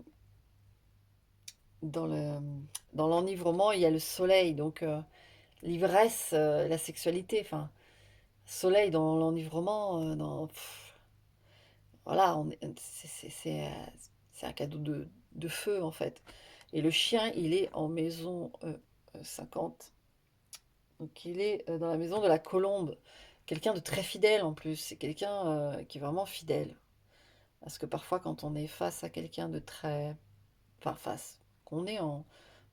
[SPEAKER 1] dans l'enivrement, il y a le soleil. Donc, l'ivresse, la sexualité. Enfin, soleil dans l'enivrement, voilà, c'est un cadeau de feu, en fait. Et le chien, il est en maison 50. Donc il est dans la maison de la colombe. Quelqu'un de très fidèle en plus. C'est quelqu'un qui est vraiment fidèle. Parce que parfois, quand on est face à quelqu'un de très... Enfin, face, qu'on est en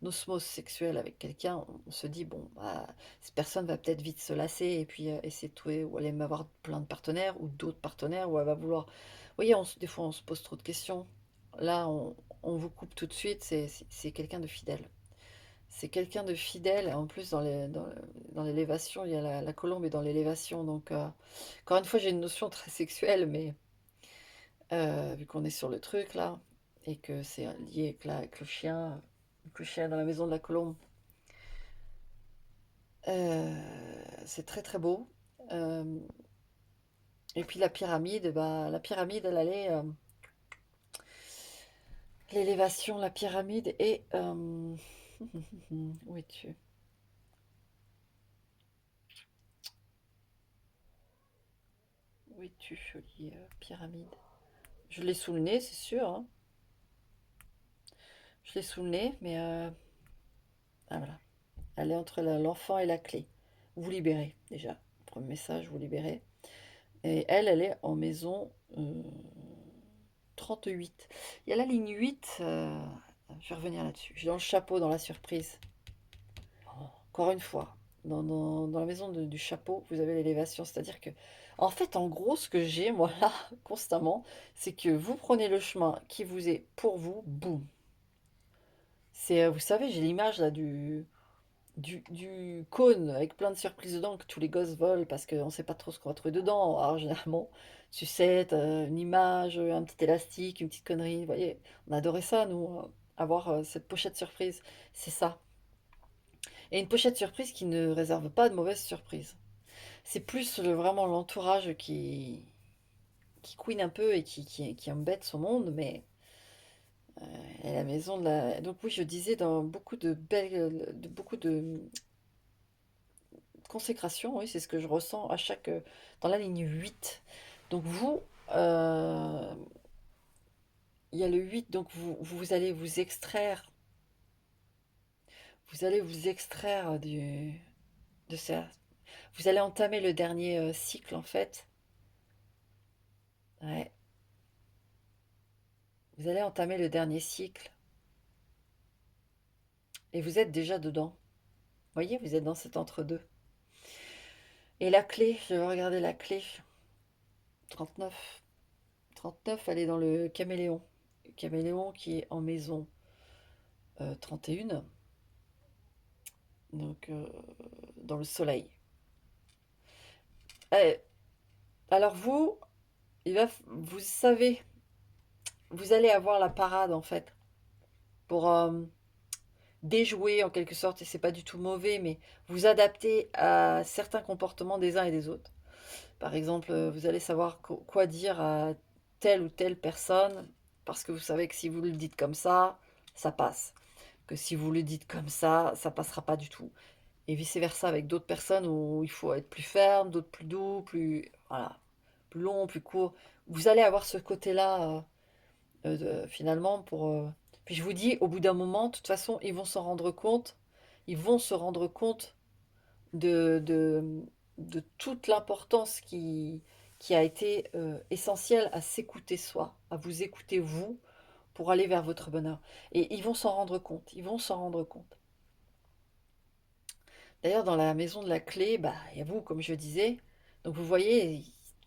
[SPEAKER 1] osmose sexuelle avec quelqu'un, on se dit, bon, bah, cette personne va peut-être vite se lasser et puis essayer de trouver, ou elle aime avoir plein de partenaires ou d'autres partenaires, ou elle va vouloir... Vous voyez, des fois, on se pose trop de questions. Là, on vous coupe tout de suite, c'est quelqu'un de fidèle. C'est quelqu'un de fidèle. En plus, dans l'élévation, il y a la colombe est dans l'élévation. Donc, encore une fois, j'ai une notion très sexuelle, mais vu qu'on est sur le truc là, et que c'est lié avec le chien dans la maison de la colombe, c'est très très beau. Euh, et puis la pyramide, bah, la pyramide, elle allait. L'élévation, la pyramide et. Où es-tu? Où es-tu, jolie pyramide? Je l'ai sous le nez, c'est sûr, hein. Je l'ai sous le nez, mais ah voilà. Elle est entre l'enfant et la clé. Vous libérez, déjà. Premier message, vous libérez. Et elle est en maison 38. Il y a la ligne 8. Je vais revenir là-dessus. Je suis dans le chapeau, dans la surprise. Encore une fois, dans la maison du chapeau, vous avez l'élévation. C'est-à-dire que, en fait, en gros, ce que j'ai, moi, là, constamment, c'est que vous prenez le chemin qui vous est pour vous, boum. C'est, vous savez, j'ai l'image là du cône avec plein de surprises dedans que tous les gosses volent parce qu'on ne sait pas trop ce qu'on va trouver dedans. Alors généralement, sucette, une image, un petit élastique, une petite connerie. Vous voyez, on adorait ça, nous, avoir cette pochette surprise. C'est ça. Et une pochette surprise qui ne réserve pas de mauvaises surprises. C'est plus vraiment l'entourage qui couine un peu et qui embête son monde, mais et la maison de la... Donc oui, je disais dans beaucoup de consécration, oui, c'est ce que je ressens à chaque, dans la ligne 8. Donc vous, euh, il y a le 8, donc vous allez vous allez vous extraire de ça. Vous allez entamer le dernier cycle en fait. Ouais, vous allez entamer le dernier cycle et vous êtes déjà dedans. Vous voyez, vous êtes dans cet entre-deux. Et la clé, je vais regarder la clé. 39. 39, elle est dans le caméléon. Le caméléon qui est en maison 31. Donc dans le soleil. Eh, alors vous, vous savez, vous allez avoir la parade en fait pour déjouer en quelque sorte, et c'est pas du tout mauvais, mais vous adapter à certains comportements des uns et des autres. Par exemple, vous allez savoir quoi dire à telle ou telle personne, parce que vous savez que si vous le dites comme ça passe. Que si vous le dites comme ça passera pas du tout. Et vice-versa avec d'autres personnes où il faut être plus ferme, d'autres plus doux, plus, voilà, plus long, plus court. Vous allez avoir ce côté-là, finalement, pour... Puis je vous dis, au bout d'un moment, de toute façon, ils vont s'en rendre compte. Ils vont se rendre compte de, de, de toute l'importance qui a été essentielle à s'écouter soi, à vous écouter vous, pour aller vers votre bonheur. Et ils vont s'en rendre compte. Ils vont s'en rendre compte. D'ailleurs, dans la maison de la clé, bah, il y a vous, comme je disais. Donc vous voyez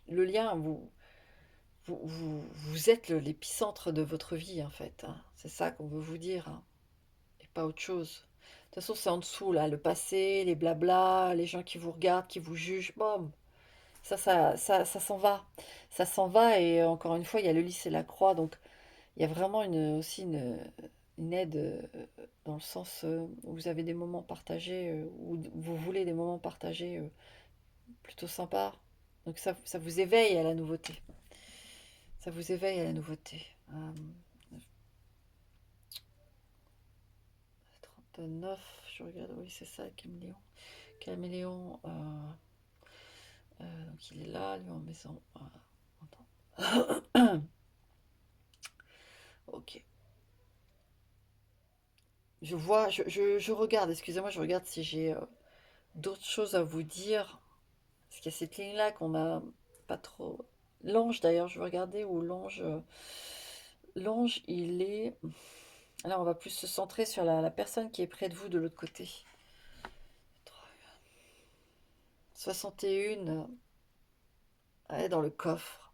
[SPEAKER 1] le lien, vous êtes l'épicentre de votre vie, en fait, hein. C'est ça qu'on veut vous dire, hein, et pas autre chose. De toute façon, c'est en dessous, là, le passé, les blablas, les gens qui vous regardent, qui vous jugent, bon, ça s'en va. Ça s'en va, et encore une fois, il y a le lys et la croix, donc il y a vraiment aussi une aide dans le sens où vous avez des moments partagés, où vous voulez des moments partagés plutôt sympas. Donc ça vous éveille à la nouveauté. Ça vous éveille à la nouveauté. 39, je regarde, oui c'est ça, Caméléon. Caméléon, donc il est là, lui en maison. Ok. Je vois, je regarde, excusez-moi, je regarde si j'ai d'autres choses à vous dire. Parce qu'il y a cette ligne-là qu'on n'a pas trop l'ange d'ailleurs, je vais regarder où l'ange... l'ange, il est... Là, on va plus se centrer sur la personne qui est près de vous de l'autre côté. 61, ouais, dans le coffre.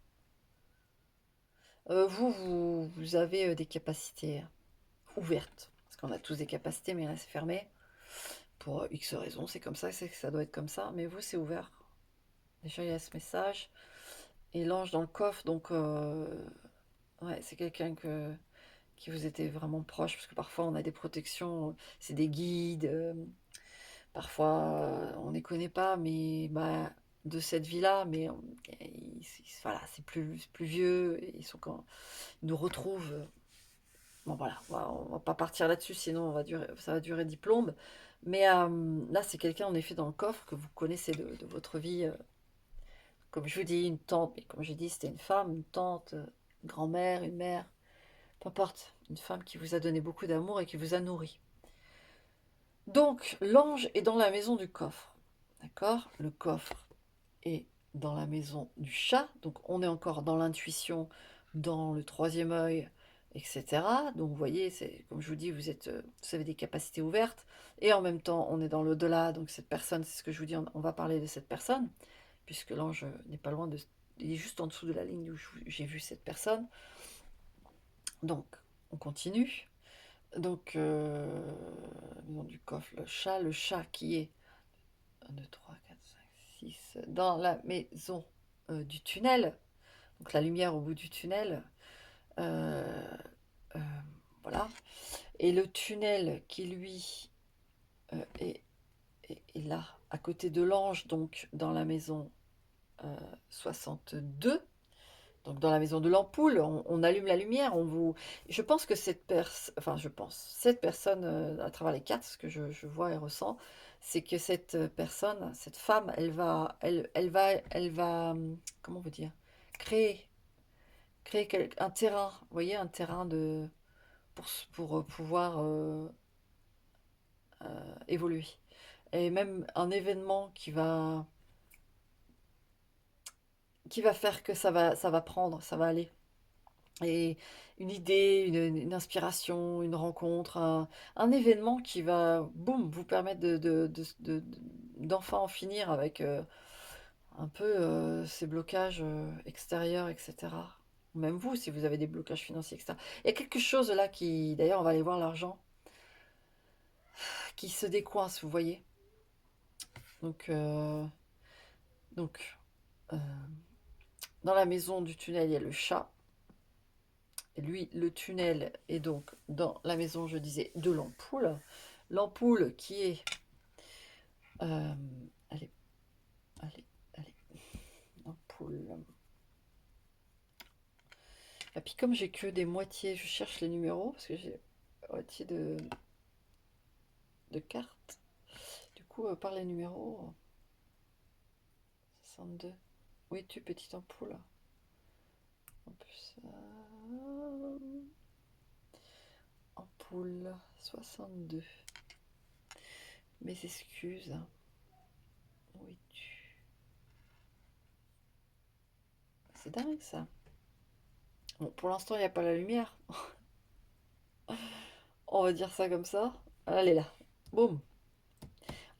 [SPEAKER 1] Vous avez des capacités ouvertes. Parce qu'on a tous des capacités, mais là, c'est fermé. Pour X raisons, c'est comme ça, c'est que ça doit être comme ça. Mais vous, c'est ouvert. Déjà, il y a ce message. Et l'ange dans le coffre, donc... ouais, c'est quelqu'un qui vous était vraiment proche. Parce que parfois, on a des protections. C'est des guides. Parfois, on ne les connaît pas, mais bah, de cette vie-là, mais voilà, c'est plus vieux, ils sont quand ils nous retrouvent. Bon voilà, on va pas partir là-dessus, sinon ça va durer 10 plombes. Mais là, c'est quelqu'un en effet dans le coffre que vous connaissez de votre vie. Comme je vous dis, une tante, mais comme j'ai dit, c'était une femme, une tante, une grand-mère, une mère, peu importe, une femme qui vous a donné beaucoup d'amour et qui vous a nourri. Donc, l'ange est dans la maison du coffre. D'accord? Le coffre est dans la maison du chat. Donc, on est encore dans l'intuition, dans le troisième œil, etc. Donc, vous voyez, c'est comme je vous dis, vous avez des capacités ouvertes. Et en même temps, on est dans l'au-delà. Donc, cette personne, c'est ce que je vous dis, on va parler de cette personne, puisque l'ange n'est pas loin de... Il est juste en dessous de la ligne où j'ai vu cette personne. Donc, on continue. Donc, maison du coffre, le chat qui est 1, 2, 3, 4, 5, 6 dans la maison du tunnel, donc la lumière au bout du tunnel, euh, euh, voilà. Et le tunnel qui lui est là, à côté de l'ange, donc dans la maison 62. Donc dans la maison de l'ampoule, on allume la lumière, Je pense que cette personne, à travers les cartes, ce que je vois et ressens, c'est que cette personne, cette femme, elle va, comment vous dire, créer, un terrain, vous voyez, un terrain pour pouvoir évoluer. Et même un événement qui va faire que ça va prendre, ça va aller. Et une idée, une inspiration, une rencontre, un événement qui va, boum, vous permettre d'enfin en finir avec un peu ces blocages extérieurs, etc. Même vous, si vous avez des blocages financiers, etc. Il y a quelque chose là qui, d'ailleurs, on va aller voir l'argent, qui se décoince, vous voyez. Donc, donc euh, dans la maison du tunnel, il y a le chat. Et lui, le tunnel est donc dans la maison, je disais, de l'ampoule. L'ampoule qui est... allez, allez, allez. Ampoule. Et puis comme j'ai que des moitiés, je cherche les numéros, parce que j'ai moitié de cartes. Du coup, par les numéros... 62. Où es-tu, petite ampoule? En plus... ampoule 62. Mes excuses. Où es-tu? C'est dingue ça. Bon, pour l'instant, il n'y a pas la lumière. On va dire ça comme ça. Elle est là. Boum.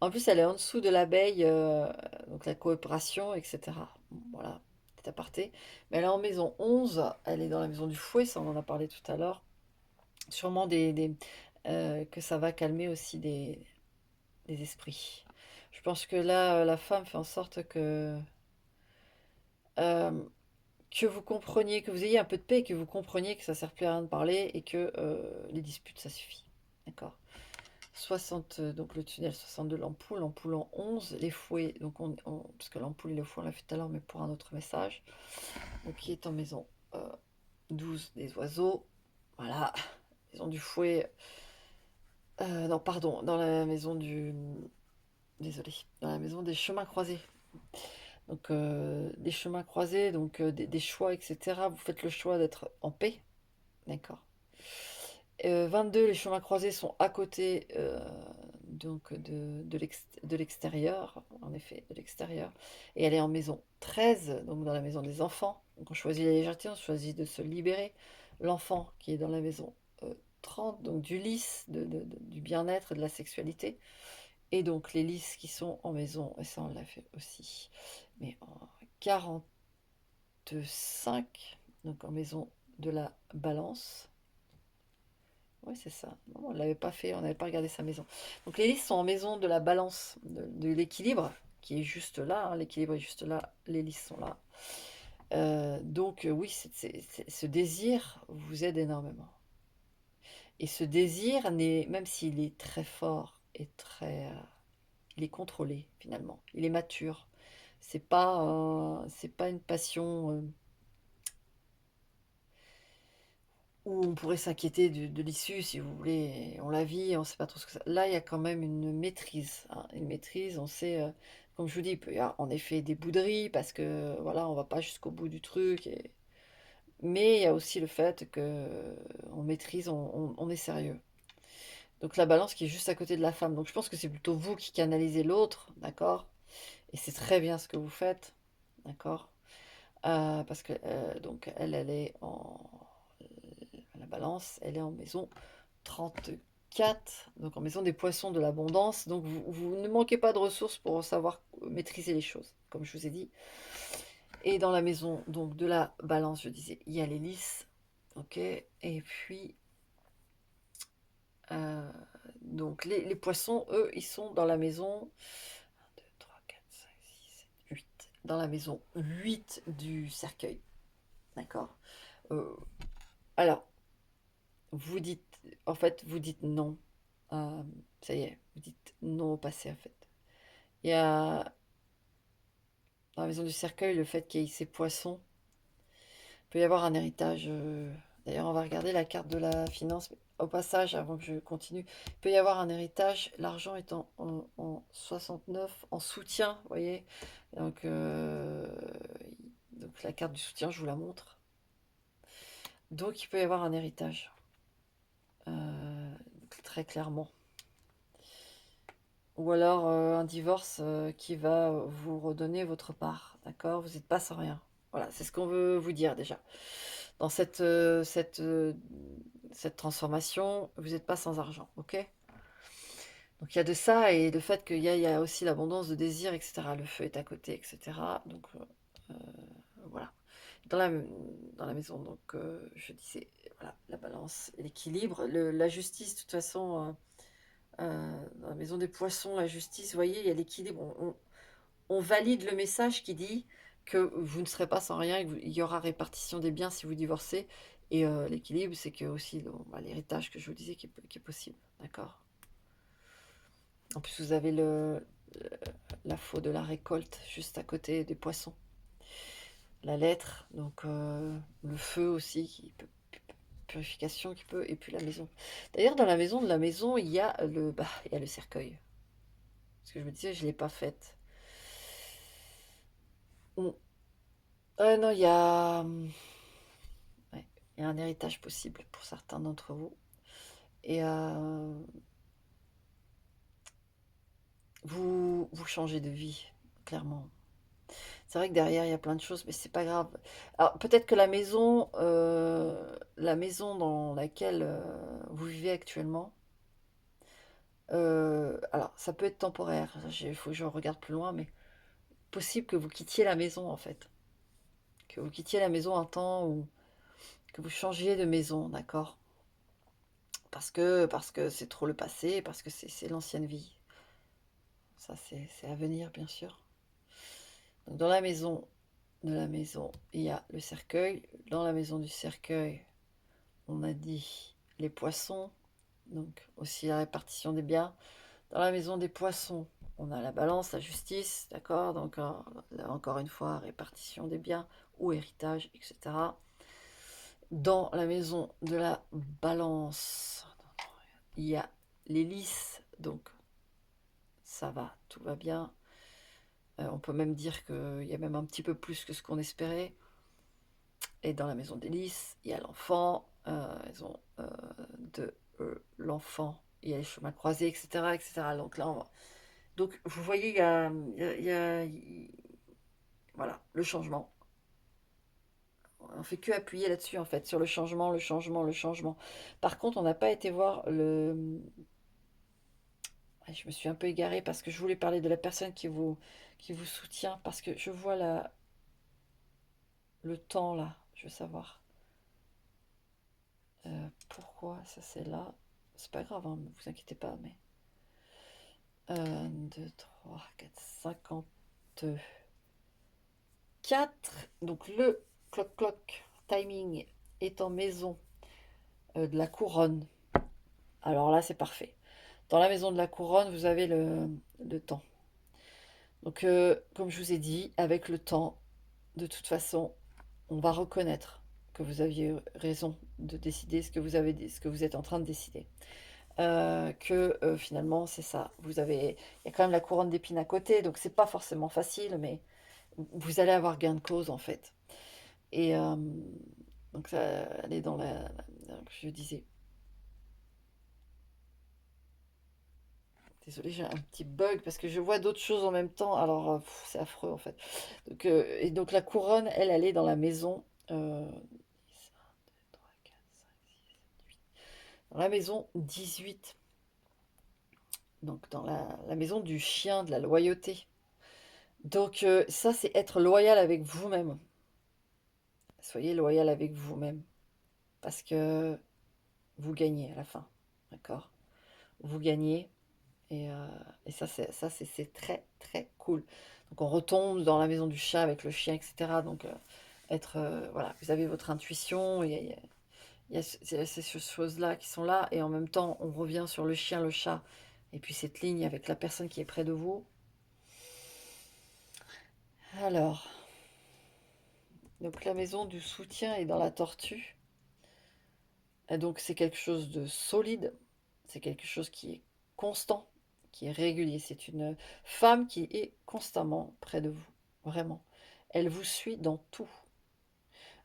[SPEAKER 1] En plus, elle est en dessous de l'abeille, donc la coopération, etc. Bon, voilà, petit aparté. Mais elle est en maison 11. Elle est dans la maison du fouet, ça on en a parlé tout à l'heure. Sûrement que ça va calmer aussi des esprits. Je pense que là, la femme fait en sorte euh, que vous compreniez, que vous ayez un peu de paix, et que vous compreniez que ça ne sert plus à rien de parler et que les disputes, ça suffit. D'accord? 60, donc le tunnel 62, l'ampoule en 11, les fouets, donc parce que l'ampoule et le fouet on l'a fait tout à l'heure, mais pour un autre message. Donc qui est en maison 12 des oiseaux, voilà, maison du fouet, non pardon, dans la maison désolé, dans la maison des chemins croisés. Donc des chemins croisés, donc des choix, etc. Vous faites le choix d'être en paix, d'accord. 22, les chemins croisés sont à côté donc de l'extérieur, en effet, de l'extérieur. Et elle est en maison 13, donc dans la maison des enfants. Donc on choisit la légèreté, on choisit de se libérer. L'enfant qui est dans la maison 30, donc du lys, du bien-être et de la sexualité. Et donc les lys qui sont en maison, et ça on l'a fait aussi, mais en 45, donc en maison de la balance. Oui, c'est ça. Non, on ne l'avait pas fait, on n'avait pas regardé sa maison. Donc les lys sont en maison de la balance, de l'équilibre, qui est juste là. Hein, l'équilibre est juste là, les lys sont là. Donc oui, ce désir vous aide énormément. Et ce désir, même s'il est très fort et très... il est contrôlé finalement, il est mature. C'est pas une passion où on pourrait s'inquiéter de l'issue, si vous voulez. On la vit, on ne sait pas trop ce que ça. Là, il y a quand même une maîtrise, hein, une maîtrise. On sait, comme je vous dis, il peut y avoir en effet des bouderies parce que voilà, on va pas jusqu'au bout du truc. Mais il y a aussi le fait que on maîtrise, on est sérieux. Donc la balance qui est juste à côté de la femme. Donc je pense que c'est plutôt vous qui canalisez l'autre, d'accord? Et c'est très bien ce que vous faites, d'accord? Parce que donc elle est en la balance, elle est en maison 34, donc en maison des poissons de l'abondance. Donc vous ne manquez pas de ressources pour savoir maîtriser les choses, comme je vous ai dit. Et dans la maison donc de la balance, je disais, il y a les lys, ok. Et puis donc les poissons, eux, ils sont dans la maison 1, 2, 3, 4, 5, 6, 7, 8. Dans la maison 8 du cercueil. D'accord. Alors, vous dites, en fait, vous dites non. Ça y est, vous dites non au passé, en fait. Il y a, dans la maison du cercueil, le fait qu'il y ait ces poissons, il peut y avoir un héritage. D'ailleurs, on va regarder la carte de la finance. Mais au passage, avant que je continue, il peut y avoir un héritage. L'argent est en 69, en soutien, vous voyez. Donc, donc, la carte du soutien, je vous la montre. Donc, il peut y avoir un héritage. Très clairement. Ou alors un divorce qui va vous redonner votre part, d'accord? Vous n'êtes pas sans rien. Voilà, c'est ce qu'on veut vous dire déjà. Dans cette transformation, vous n'êtes pas sans argent, ok? Donc il y a de ça et le fait il y a aussi l'abondance de désir, etc. Le feu est à côté, etc. Donc voilà. Dans la maison, donc je disais, voilà, la balance, l'équilibre, la justice, de toute façon... dans la maison des poissons, la justice, vous voyez, il y a l'équilibre. On valide le message qui dit que vous ne serez pas sans rien, il y aura répartition des biens si vous divorcez. Et l'équilibre, c'est que aussi l'héritage que je vous disais qui est possible. D'accord. En plus, vous avez la faux de la récolte juste à côté des poissons. La lettre, donc le feu aussi, purification qui peut, et puis la maison. D'ailleurs, dans la maison de la maison, il y a le cercueil. Parce que je me disais, je ne l'ai pas faite. Ah non, ouais, il y a un héritage possible pour certains d'entre vous. Et vous changez de vie, clairement. C'est vrai que derrière, il y a plein de choses, mais c'est pas grave. Alors, peut-être que la maison dans laquelle vous vivez actuellement, alors, ça peut être temporaire. Il faut que je regarde plus loin, mais possible que vous quittiez la maison, en fait. Que vous quittiez la maison un temps ou que vous changiez de maison, d'accord? Parce que c'est trop le passé, parce que c'est l'ancienne vie. Ça, c'est à venir, bien sûr. Donc, dans la maison de la maison, il y a le cercueil. Dans la maison du cercueil, on a dit les poissons, donc aussi la répartition des biens. Dans la maison des poissons, on a la balance, la justice, d'accord? Donc, là, encore une fois, répartition des biens ou héritage, etc. Dans la maison de la balance, il y a les lys, donc ça va, tout va bien. On peut même dire qu'il y a même un petit peu plus que ce qu'on espérait. Et dans la maison des lys, il y a l'enfant. Ils ont l'enfant il y a les chemins croisés, etc., etc. Donc là, donc vous voyez, voilà, le changement. On fait que appuyer là-dessus, en fait, sur le changement, le changement, le changement. Par contre, on n'a pas été voir le... Je me suis un peu égarée parce que je voulais parler de la personne qui vous soutient, parce que je vois le temps, là. Je veux savoir pourquoi ça, c'est là. C'est pas grave, hein, vous inquiétez pas, mais... 1, 2, 3, 4, 54. Donc le cloc-cloc timing est en maison de la couronne. Alors là, c'est parfait. Dans la maison de la couronne, vous avez le temps. Donc, comme je vous ai dit, avec le temps, de toute façon, on va reconnaître que vous aviez raison de décider ce que vous êtes en train de décider. Finalement, c'est ça. Il y a quand même la couronne d'épines à côté, donc c'est pas forcément facile, mais vous allez avoir gain de cause en fait. Et donc, ça, elle est dans je disais. Désolée, j'ai un petit bug parce que je vois d'autres choses en même temps. Alors, c'est affreux en fait. Donc, et donc la couronne, elle est dans la maison. 3, 4, 5, 6, 7, 8. Dans la maison 18. Donc dans la maison du chien, de la loyauté. Donc ça, c'est être loyal avec vous-même. Soyez loyal avec vous-même. Parce que vous gagnez à la fin. D'accord? Vous gagnez. Et ça, c'est très, très cool. Donc on retombe dans la maison du chat avec le chien, etc. Donc voilà, vous avez votre intuition, il y a ces choses-là qui sont là, et en même temps, on revient sur le chien, le chat, et puis cette ligne avec la personne qui est près de vous. Alors, donc la maison du soutien est dans la tortue. Et donc c'est quelque chose de solide, c'est quelque chose qui est constant, qui est régulier. C'est une femme qui est constamment près de vous, vraiment. Elle vous suit dans tout,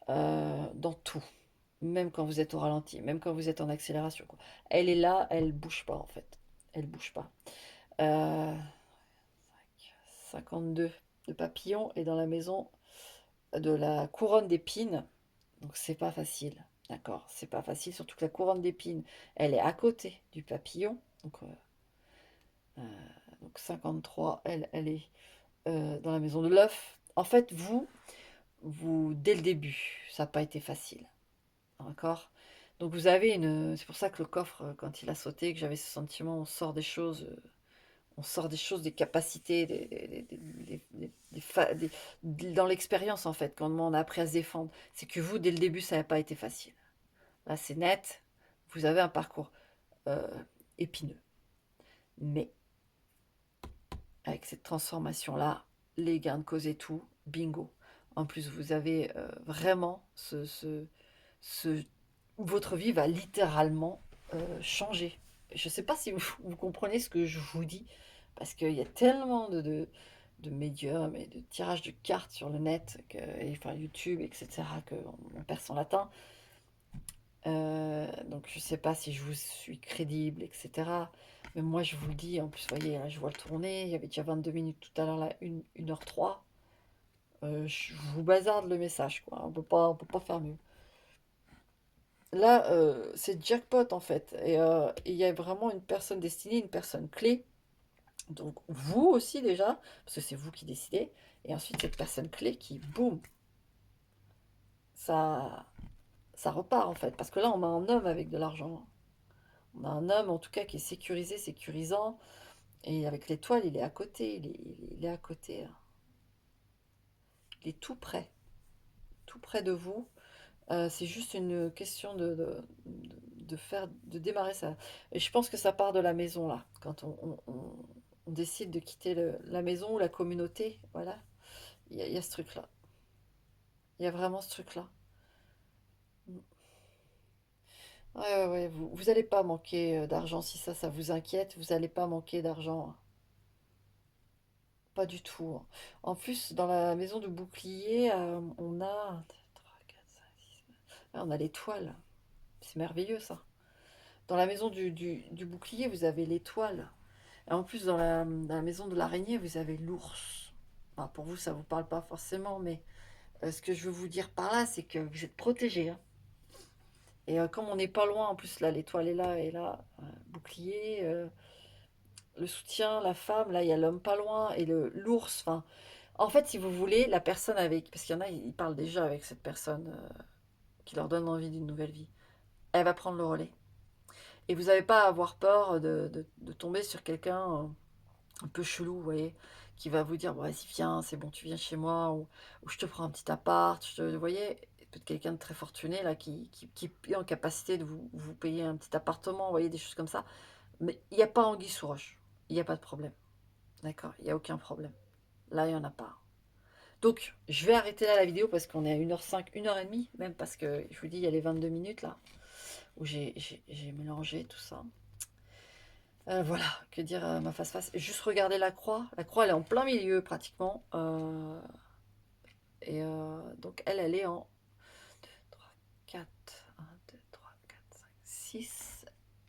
[SPEAKER 1] dans tout. Même quand vous êtes au ralenti, même quand vous êtes en accélération, quoi. Elle est là, elle bouge pas en fait. Elle bouge pas. Euh, 52 de papillon est dans la maison de la couronne d'épines. Donc c'est pas facile. D'accord, c'est pas facile, surtout que la couronne d'épines, elle est à côté du papillon. Euh, donc 53, elle est dans la maison de l'œuf. En fait, dès le début, ça n'a pas été facile. D'accord. Donc vous avez une... C'est pour ça que le coffre, quand il a sauté, que j'avais ce sentiment, on sort des choses, des capacités, dans l'expérience en fait, quand on a appris à se défendre. C'est que vous, dès le début, ça n'a pas été facile. Là, c'est net. Vous avez un parcours euh, épineux. Mais avec cette transformation-là, les gains de cause et tout, bingo. En plus, vous avez vraiment votre vie va littéralement changer. Je ne sais pas si vous comprenez ce que je vous dis, parce qu'il y a tellement de médiums et de tirages de cartes sur le net, enfin YouTube, etc., qu'on perd son latin. Donc je ne sais pas si je vous suis crédible, etc. Mais moi je vous le dis, en plus vous voyez, là je vois le tourner, il y avait déjà 22 minutes tout à l'heure, là 1h03. Je vous bazarde le message, quoi. On peut pas faire mieux. Là, c'est jackpot en fait. Et il y a vraiment une personne destinée, une personne clé. Donc vous aussi déjà, parce que c'est vous qui décidez. Et ensuite cette personne clé qui, boum, ça, ça repart en fait. Parce que là on a un homme avec de l'argent. On a un homme en tout cas qui est sécurisé, sécurisant. Et avec l'étoile, il est à côté. Il est à côté, hein. Il est tout près de vous. C'est juste une question de démarrer ça. Et je pense que ça part de la maison, là. Quand on décide de quitter la maison ou la communauté, voilà, il y a ce truc-là. Il y a vraiment ce truc-là. Ouais, ouais, ouais, vous allez pas manquer d'argent si ça vous inquiète. Vous allez pas manquer d'argent, hein. Pas du tout, hein. En plus, dans la maison de bouclier, on a... 1, 2, 3, 4, 5, 6, on a l'étoile. C'est merveilleux, ça. Dans la maison du bouclier, vous avez l'étoile. Et en plus, dans la maison de l'araignée, vous avez l'ours. Enfin, pour vous, ça ne vous parle pas forcément, mais ce que je veux vous dire par là, c'est que vous êtes protégés. Hein. Et comme on n'est pas loin, en plus, là, l'étoile est là, bouclier, le soutien, la femme, là, il y a l'homme pas loin, et l'ours, enfin... En fait, si vous voulez, la personne avec... Parce qu'il y en a, ils parlent déjà avec cette personne qui leur donne envie d'une nouvelle vie. Elle va prendre le relais. Et vous n'avez pas à avoir peur de tomber sur quelqu'un un peu chelou, vous voyez, qui va vous dire, bon, vas-y, viens, c'est bon, tu viens chez moi, ou je te prends un petit appart, vous voyez, peut-être quelqu'un de très fortuné, là, qui est en capacité de vous payer un petit appartement, vous voyez, des choses comme ça. Mais il n'y a pas anguille sous roche, il n'y a pas de problème, d'accord, il n'y a aucun problème. Là, il n'y en a pas. Donc, je vais arrêter là la vidéo parce qu'on est à 1h05, 1h30, même parce que, je vous dis, il y a les 22 minutes, là, où j'ai mélangé tout ça. Voilà, que dire ma face-face. Juste regarder la croix. La croix, elle est en plein milieu, pratiquement. Donc, elle est en 3, 4, 1, 2, 3, 4, 5, 6.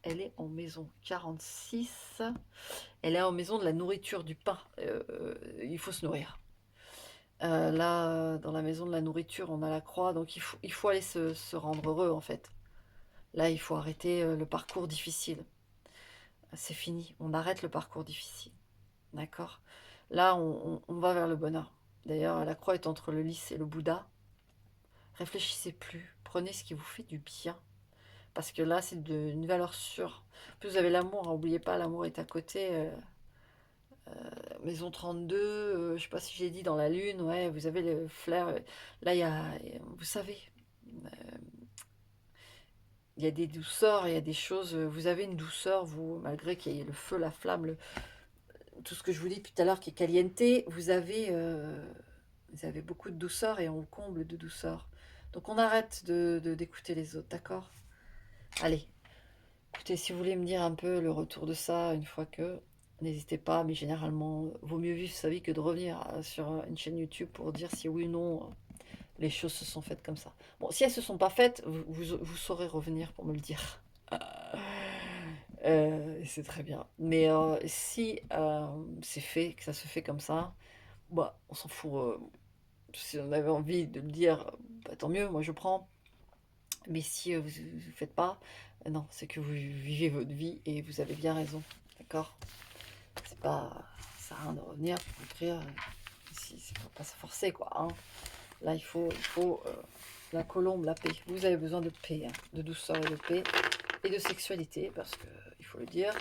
[SPEAKER 1] Elle est en maison 46. Elle est en maison de la nourriture, du pain. Il faut se nourrir. Là, dans la maison de la nourriture, on a la croix. Donc, il faut aller se rendre heureux, en fait. Là, il faut arrêter le parcours difficile. C'est fini. On arrête le parcours difficile. D'accord. Là, on va vers le bonheur. D'ailleurs, la croix est entre le lys et le Bouddha. Réfléchissez plus. Prenez ce qui vous fait du bien. Parce que là, c'est une valeur sûre. Plus vous avez l'amour, n'oubliez pas, l'amour est à côté. Maison 32, je ne sais pas si j'ai dit dans la lune, ouais, vous avez le flair. Là, vous savez, il y a des douceurs, il y a des choses. Vous avez une douceur, vous, malgré qu'il y ait le feu, la flamme, tout ce que je vous dis depuis tout à l'heure qui est caliente, vous avez beaucoup de douceur et on comble de douceur. Donc on arrête d'écouter les autres, d'accord? Allez, écoutez, si vous voulez me dire un peu le retour de ça, une fois que, n'hésitez pas, mais généralement, vaut mieux vivre sa vie que de revenir sur une chaîne YouTube pour dire si oui ou non les choses se sont faites comme ça. Bon, si elles se sont pas faites, vous saurez revenir pour me le dire. C'est très bien. Mais si c'est fait, que ça se fait comme ça, bah, on s'en fout. Si on avait envie de le dire, bah, tant mieux, moi je prends. Mais si vous ne faites pas, non, c'est que vous vivez votre vie et vous avez bien raison. D'accord? C'est pas. Ça sert à rien de revenir pour écrire. Si, c'est pas se forcer, quoi. Hein. Là, il faut la colombe, la paix. Vous avez besoin de paix, hein, de douceur et de paix. Et de sexualité, parce que il faut le dire.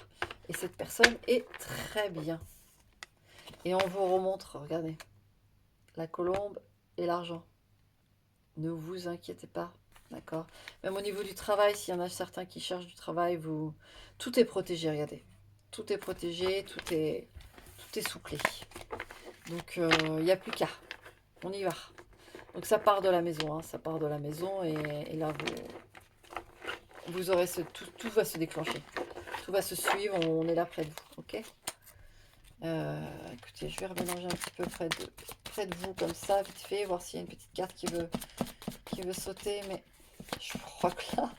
[SPEAKER 1] Et cette personne est très bien. Et on vous remontre, regardez, la colombe et l'argent. Ne vous inquiétez pas, d'accord? Même au niveau du travail, s'il y en a certains qui cherchent du travail, tout est protégé, regardez. Tout est protégé, tout est souclé. Donc, il n'y a plus qu'à. On y va. Donc, ça part de la maison, hein, ça part de la maison, et là, vous aurez tout va se déclencher. Tout va se suivre, on est là près de vous, ok? Écoutez, je vais remélanger un petit peu près de vous, comme ça, vite fait, voir s'il y a une petite carte qui veut sauter, mais je crois que là,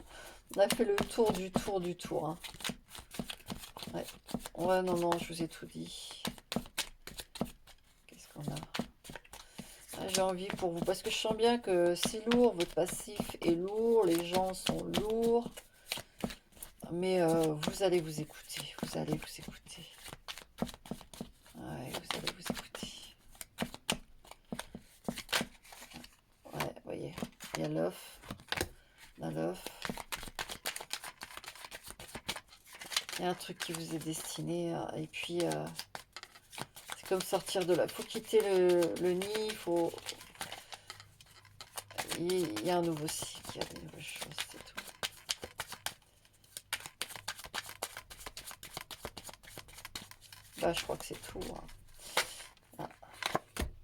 [SPEAKER 1] on a fait le tour du tour. Hein. Ouais, non, je vous ai tout dit. Qu'est-ce qu'on a? Ah, j'ai envie pour vous, parce que je sens bien que c'est lourd, votre passif est lourd, les gens sont lourds, mais vous allez vous écouter, vous allez vous écouter. Ouais, vous allez vous écouter. Ouais, vous voyez, il y a l'œuf, il y a un truc qui vous est destiné, et puis c'est comme sortir de là. Il faut quitter le nid, il y a un nouveau cycle, il y a de nouvelles choses, c'est tout. Bah, je crois que c'est tout. Hein. Ah.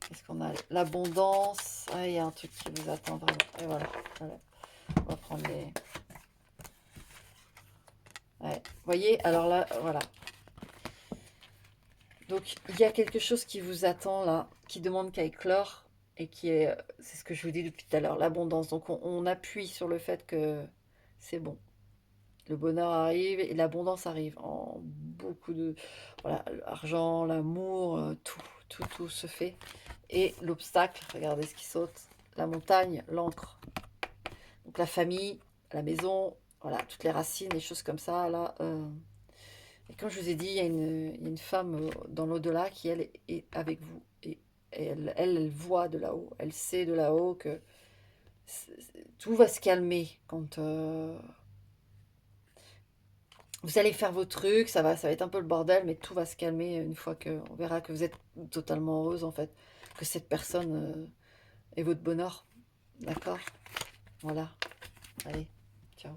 [SPEAKER 1] Qu'est-ce qu'on a? L'abondance. Ah, il y a un truc qui vous attend vraiment. Et voilà. On va prendre les... Ouais. Vous voyez, alors là, voilà. Donc, il y a quelque chose qui vous attend là, qui demande qu'à éclore, et qui est, c'est ce que je vous dis depuis tout à l'heure, l'abondance. Donc, on appuie sur le fait que c'est bon. Le bonheur arrive et l'abondance arrive en beaucoup de... Voilà, l'argent, l'amour, tout se fait. Et l'obstacle, regardez ce qui saute, la montagne, l'encre. Donc la famille, la maison, voilà, toutes les racines, les choses comme ça, là. Et comme je vous ai dit, il y a une femme dans l'au-delà qui, elle, est avec vous. Et elle voit de là-haut, elle sait de là-haut que tout va se calmer quand vous allez faire vos trucs, ça va être un peu le bordel, mais tout va se calmer une fois que on verra que vous êtes totalement heureuse en fait, que cette personne est votre bonheur, d'accord? Voilà, allez, ciao.